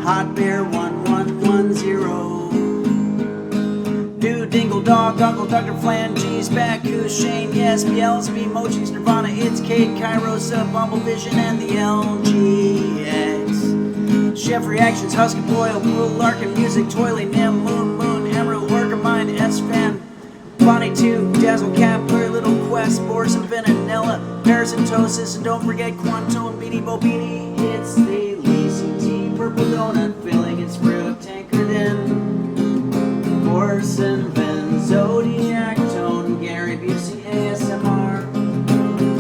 Hot Bear 1110. Dude, Dingle Dog, Uncle Dr. Flan, G's back, who's Shane, yes, Beelzebub, Mochi's Nirvana, it's Kate, Kairosa, Bumble Vision, and the LGX. Chef Reactions, Husky Boyle, Blue Larkin Music, Toiling, Nim, Moon, Emerald, Orca Mine, S-Fan, Bonnie 2, Dazzle Cap, Clear Little Quest, Boris and Vanilla, Paris and Tosis, and don't forget Quanto and Beanie Bobini. It's the Lazy Tea, Purple Donut, filling its fruit, tankered in. Boris and Van, Zodiac Tone, Gary Busey, ASMR,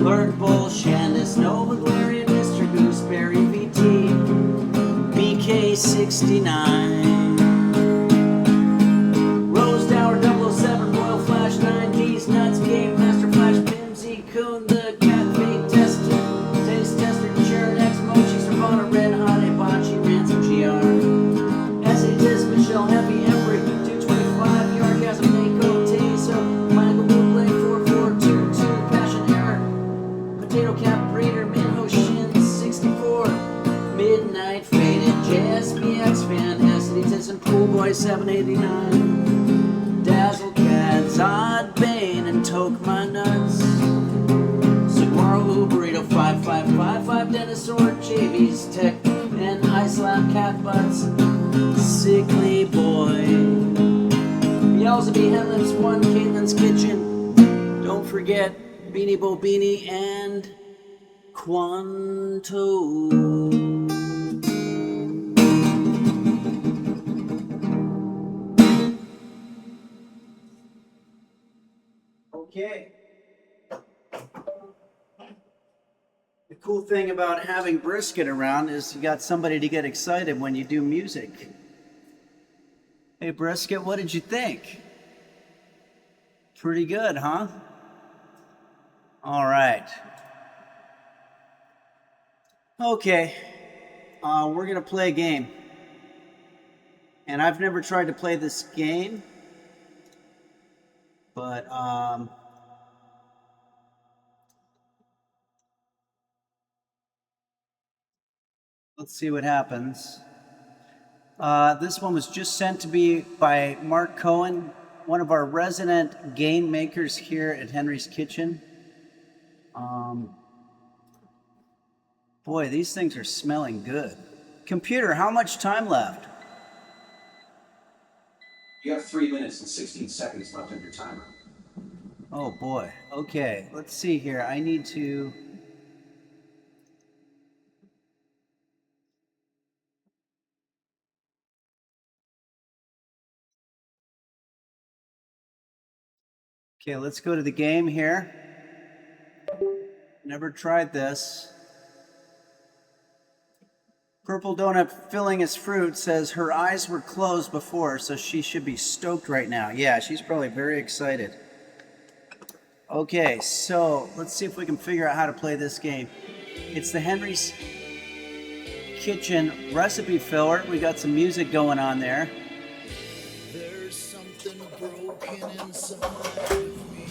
Lurk Bull, Shandis, Nova, Glarian, Mr. Gooseberry, VT, BK69. Rose Dower 007, Royal Flash 9Ds, Nuts, Game Master Flash, Pimsy, Coon, the Cat, Fake Tester, Taste Tester, Sharon X, Mochi, Servana, Red Hot, Hibachi, Ransom, GR, Essay Disc, Michelle, Heavy, Embry, 225, Yargasm, Mako, Taso, Michael Bublé, 4422, Passion Error, Potato Cap, Breeder, Minho, Shin, 64, Midnight Faded, JSPX Fan, Estities and Pool Boy 789, Dazzle Cat, Zod Bane, and Toke My Nuts, Saguaro Lou Burrito 5555, Dinosaur, JV's Tech, and Ice Lab Cat Butts, Sickly Boy, Beelzebub Headlamps 1, Caitlin's Kitchen, don't forget Beanie Bobini and Quanto. Okay. The cool thing about having Brisket around is you got somebody to get excited when you do music. Hey Brisket, what did you think? Pretty good, huh? All right. Okay. We're gonna play a game. And I've never tried to play this game, but let's see what happens. This one was just sent to me by Mark Cohen, one of our resident game makers here at Henry's Kitchen. Boy, these things are smelling good. Computer, how much time left? You have 3 minutes and 16 seconds left on your timer. Oh boy. Okay, let's see here. I need to... Okay, let's go to the game here. Never tried this. Purple Donut filling his fruit says her eyes were closed before, so she should be stoked right now. Yeah, she's probably very excited. Okay, so let's see if we can figure out how to play this game. It's the Henry's Kitchen recipe filler. We got some music going on there. There's something broken inside of me.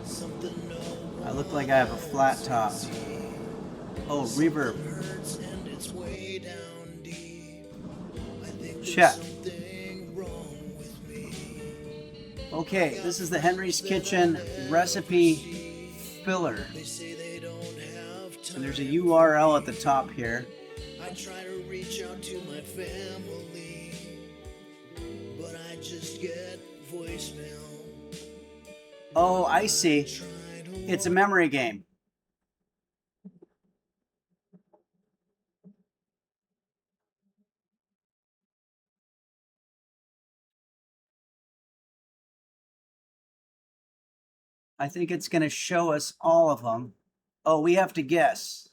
Something no I look like I have a flat top. Oh, reverb. hurts and it's way down deep. I think there's Check. something wrong with me. Okay, this is the Henry's Kitchen recipe filler. They say they don't have time. And there's a URL at the top here. I try to reach out to my family, but I just get voicemail. Oh, I see. It's a memory game. I think it's going to show us all of them. Oh, we have to guess.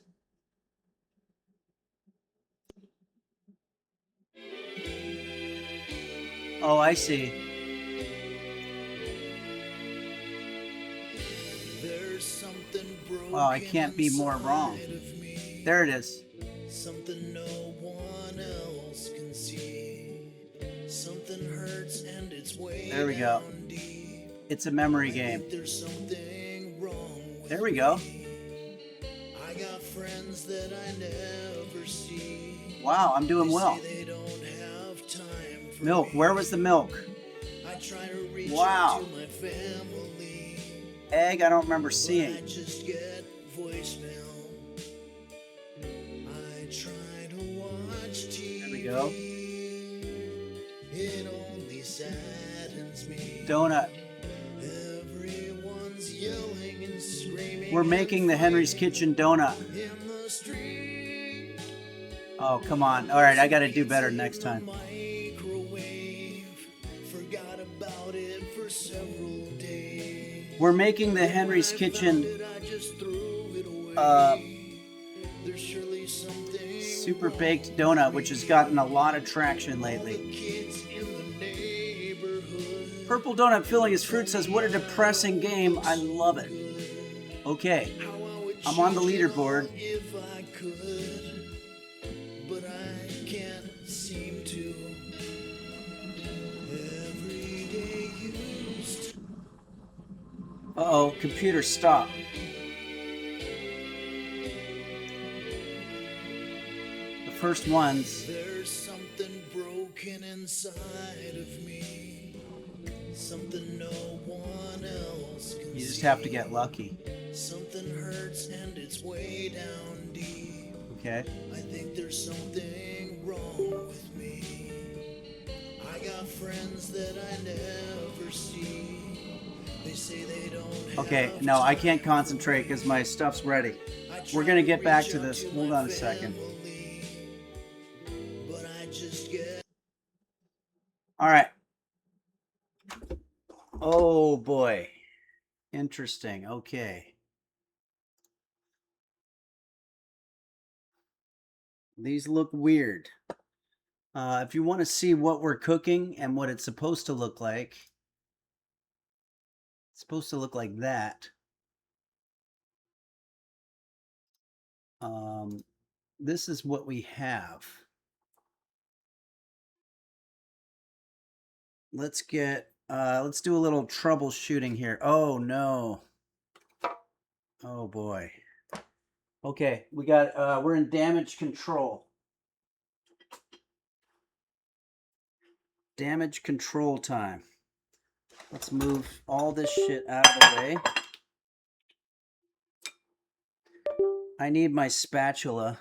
Oh, I see. There's something broken Wow, I can't be more wrong. inside of me. There it is. Something no one else can see. Something hurts and it's way There we go. down deep. It's a memory game. There's something wrong with There we go. I got friends that I never see. Wow, I'm doing well. They don't have time for Milk. Where was the milk? I try to reach Wow. out to my family. Egg, I don't remember I seeing. just get voicemail. I try to watch TV. There we go. It only saddens me. Donut. We're making the Henry's Kitchen donut. Oh, come on. All right, I got to do better next time. We're making the Henry's Kitchen super baked donut, which has gotten a lot of traction lately. Purple donut filling his fruit says, what a depressing game. I love it. Okay, I'm on the leaderboard. But I can't seem to. Every day used. Uh-oh, computer stop. The first ones. There's something broken inside of me. Something no one else can see. You just have to get lucky. Something hurts and it's way down deep. Okay. I think there's something wrong with me. I got friends that I never see. They say they don't. Okay, no, I can't concentrate because my stuff's ready. We're gonna get back to this. Hold on a second. All right. Oh boy. Interesting. Okay. These look weird. If you want to see what we're cooking and what it's supposed to look like, it's supposed to look like that. This is what we have. Let's do a little troubleshooting here. Oh no. Oh boy. Okay, we're in damage control. Damage control time. Let's move all this shit out of the way. I need my spatula.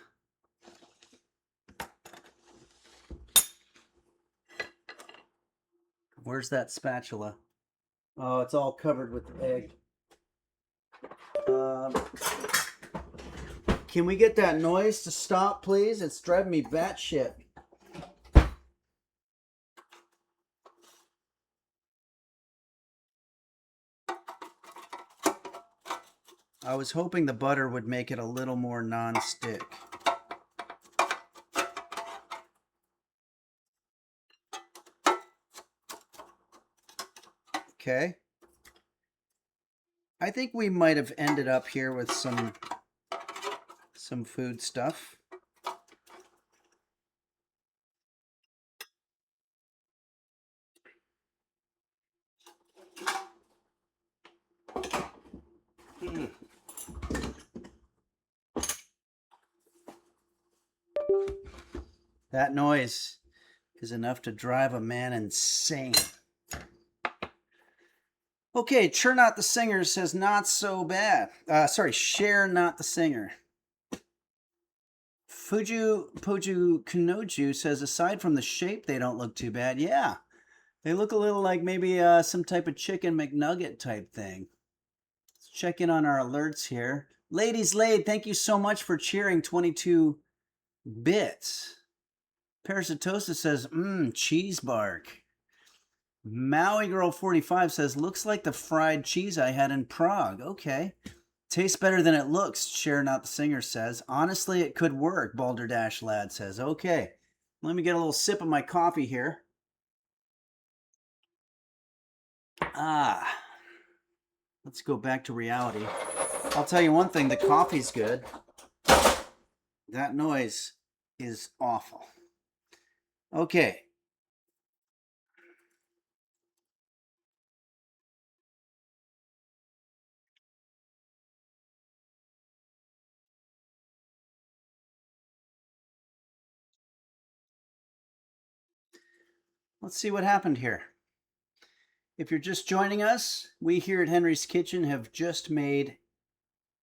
Where's that spatula? Oh, it's all covered with egg. Can we get that noise to stop, please? It's driving me batshit. I was hoping the butter would make it a little more non-stick. Okay. I think we might have ended up here with some food stuff. That noise is enough to drive a man insane. Okay, Chur Not the Singer says not so bad. Sorry, Share Not the Singer. Poju Kanoju says aside from the shape, they don't look too bad. Yeah, they look a little like maybe some type of chicken McNugget type thing. Let's check in on our alerts here. Ladies Laid, thank you so much for cheering 22 bits. Parasitosa says, cheese bark. Maui Girl 45 says, looks like the fried cheese I had in Prague. Okay. Tastes better than it looks, Share Not the Singer says. Honestly, it could work, Balderdash Lad says. Okay. Let me get a little sip of my coffee here. Let's go back to reality. I'll tell you one thing, the coffee's good. That noise is awful. Okay. Let's see what happened here. If you're just joining us, we here at Henry's Kitchen have just made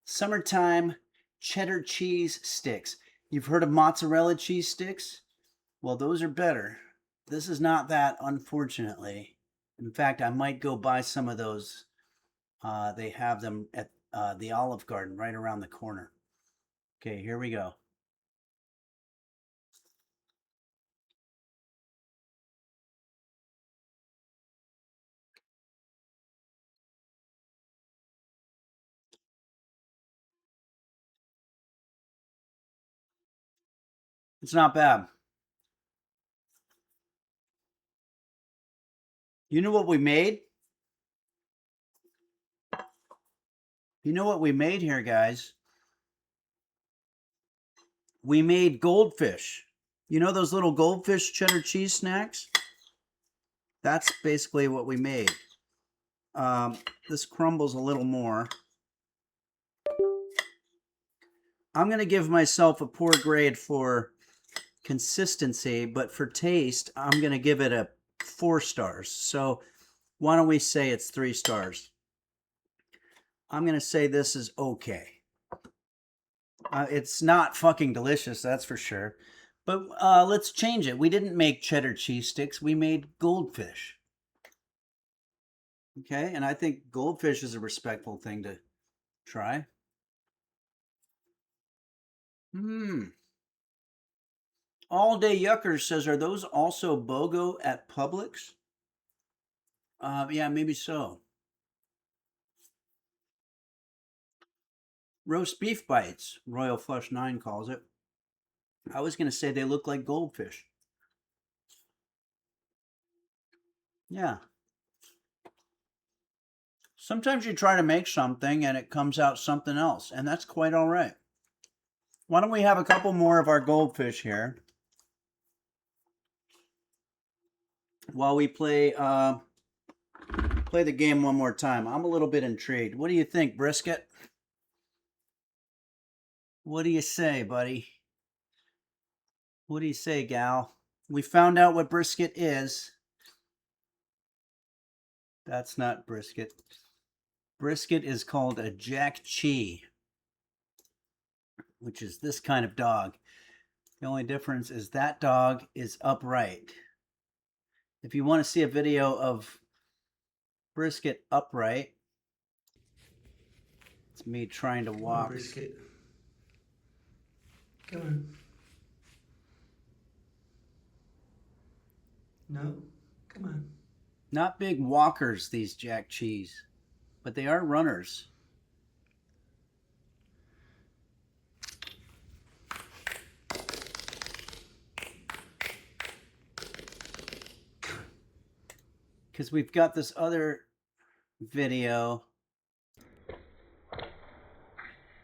summertime cheddar cheese sticks. You've heard of mozzarella cheese sticks? Well, those are better. This is not that, unfortunately. In fact, I might go buy some of those. They have them at the Olive Garden right around the corner. Okay, here we go. It's not bad. You know what we made? You know what we made here, guys? We made goldfish. You know those little goldfish cheddar cheese snacks? That's basically what we made. This crumbles a little more. I'm going to give myself a poor grade for consistency, but for taste, I'm going to give it a 4 stars. So why don't we say it's 3 stars? I'm going to say this is okay. It's not fucking delicious, that's for sure. But let's change it. We didn't make cheddar cheese sticks. We made goldfish. Okay, and I think goldfish is a respectful thing to try. All Day Yuckers says, are those also BOGO at Publix? Yeah, maybe so. Roast beef bites, Royal Flush 9 calls it. I was going to say they look like goldfish. Yeah. Sometimes you try to make something and it comes out something else, and that's quite all right. Why don't we have a couple more of our goldfish here while we play the game one more time. I'm a little bit intrigued. What do you think, Brisket? What do you say, buddy? What do you say, gal? We found out what brisket is. That's not brisket. Brisket is called a Jack Chi, which is this kind of dog. The only difference is that dog is upright. If you want to see a video of brisket upright, it's me trying to walk. Brisket. Come on. No? Come on. Not big walkers, these Jack Cheese, but they are runners. Because we've got this other video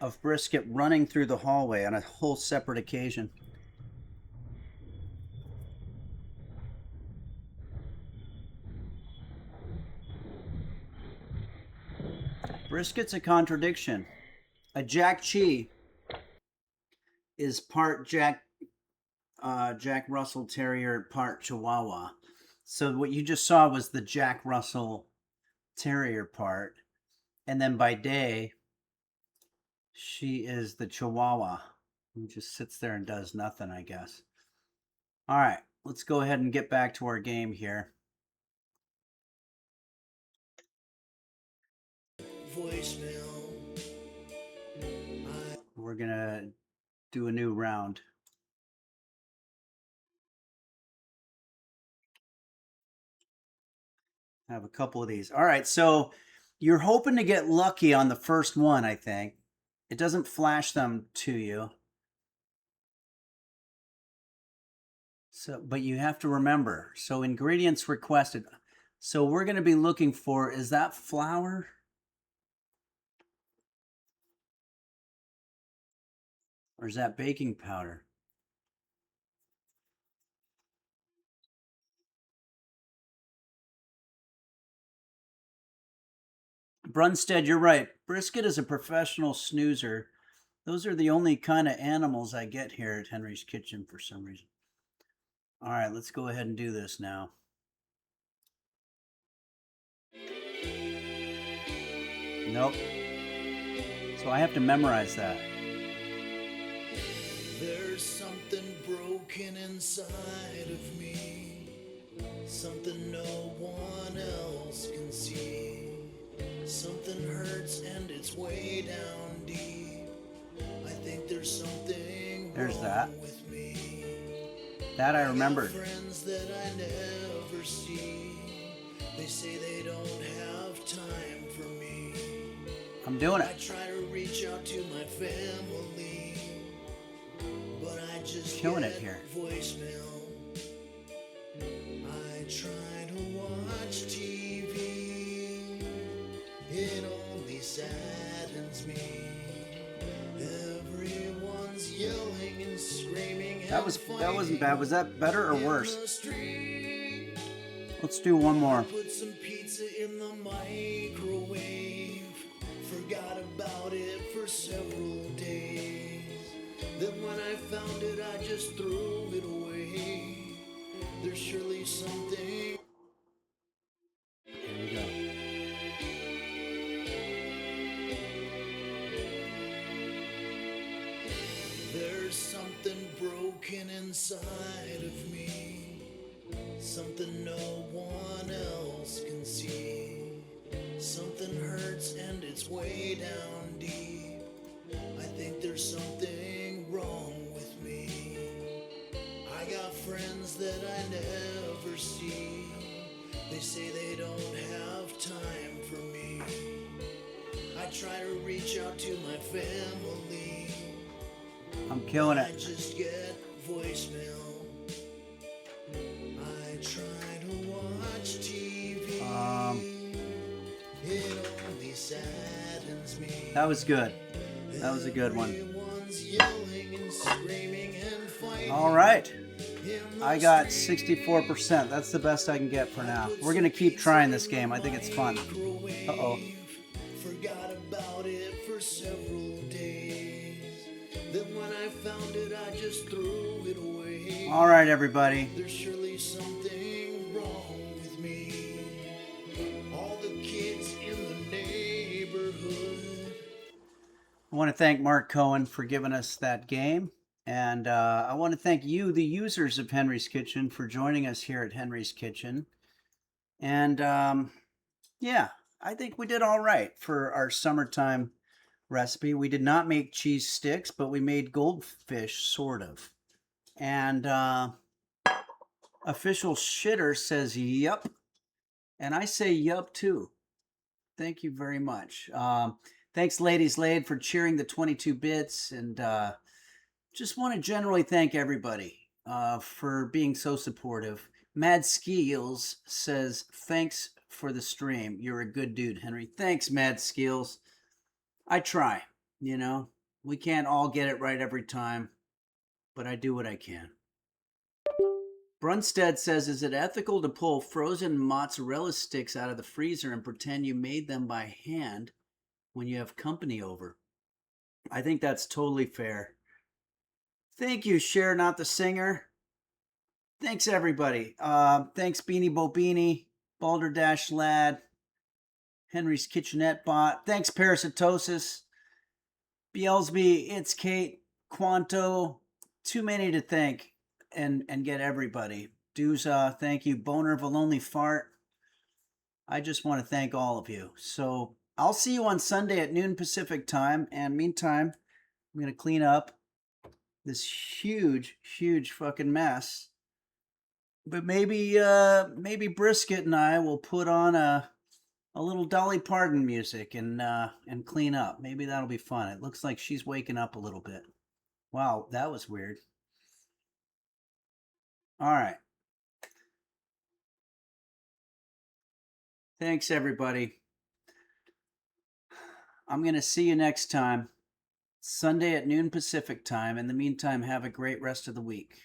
of brisket running through the hallway on a whole separate occasion. Brisket's a contradiction. A Jack Chi is part Jack Russell Terrier, part Chihuahua. So what you just saw was the Jack Russell Terrier part, and then by day, she is the Chihuahua who just sits there and does nothing, I guess. All right, let's go ahead and get back to our game here. Voicemail. We're gonna do a new round. I have a couple of these. All right, so you're hoping to get lucky on the first one, I think. It doesn't flash them to you. So, but you have to remember. So ingredients requested. So we're going to be looking for, is that flour? Or is that baking powder? Brunstead, you're right. Brisket is a professional snoozer. Those are the only kind of animals I get here at Henry's Kitchen for some reason. All right, let's go ahead and do this now. Nope. So I have to memorize that. There's something broken inside of me, something no one else can see. Something hurts and it's way down deep. I think there's something There's wrong that. with me. That I remembered. Friends that I never see. They say they don't have time for me. I'm doing I it. try to reach out to my family, but I just Killing get it here. voicemail. I try to watch TV. It only saddens me. Everyone's yelling and screaming. That wasn't bad. Was that better or worse? Let's do one more. Put some pizza in the microwave. Forgot about it for several days. Then when I found it, I just threw it away. There's surely something. Here we go. There's something broken inside of me. Something no one else can see. Something hurts and it's way down deep. I think there's something wrong with me. I got friends that I never see. They say they don't have time for me. I try to reach out to my family. I'm killing I it. just get voicemail. I try to watch TV. It only saddens me. That was good. That was a good one. Everyone's yelling and screaming and fighting. All right. I got 64%. That's the best I can get for now. We're going to keep trying this game. I think it's fun. Uh-oh. Forgot about it for several days. Then when I found it, I just threw it away. All right, everybody. There's surely something wrong with me. All the kids in the neighborhood. I want to thank Mark Cohen for giving us that game. And I want to thank you, the users of Henry's Kitchen, for joining us here at Henry's Kitchen. And yeah, I think we did all right for our summertime recipe. We did not make cheese sticks, but we made goldfish, sort of. And Official Shitter says yup. And I say yup too. Thank you very much. Thanks, Ladies Laid, for cheering the 22 bits. And just want to generally thank everybody for being so supportive. Mad Skills says, thanks for the stream. You're a good dude, Henry. Thanks, Mad Skills. I try, you know. We can't all get it right every time, but I do what I can. Brunstead says, is it ethical to pull frozen mozzarella sticks out of the freezer and pretend you made them by hand when you have company over? I think that's totally fair. Thank you, Cher, not the singer. Thanks, everybody. Thanks, Beanie Bobini, Balderdash Lad, Henry's Kitchenette Bot. Thanks, Parasitosis, Beelsby, It's Kate, Quanto. Too many to thank and get everybody. Dooza, thank you. Boner of a Lonely Fart. I just want to thank all of you. So I'll see you on Sunday at noon Pacific time. And meantime, I'm going to clean up this huge fucking mess. But maybe Brisket and I will put on a little Dolly Parton music and clean up. Maybe that'll be fun. It looks like she's waking up a little bit. Wow, that was weird. All right. Thanks, everybody. I'm going to see you next time. Sunday at noon Pacific time. In the meantime, have a great rest of the week.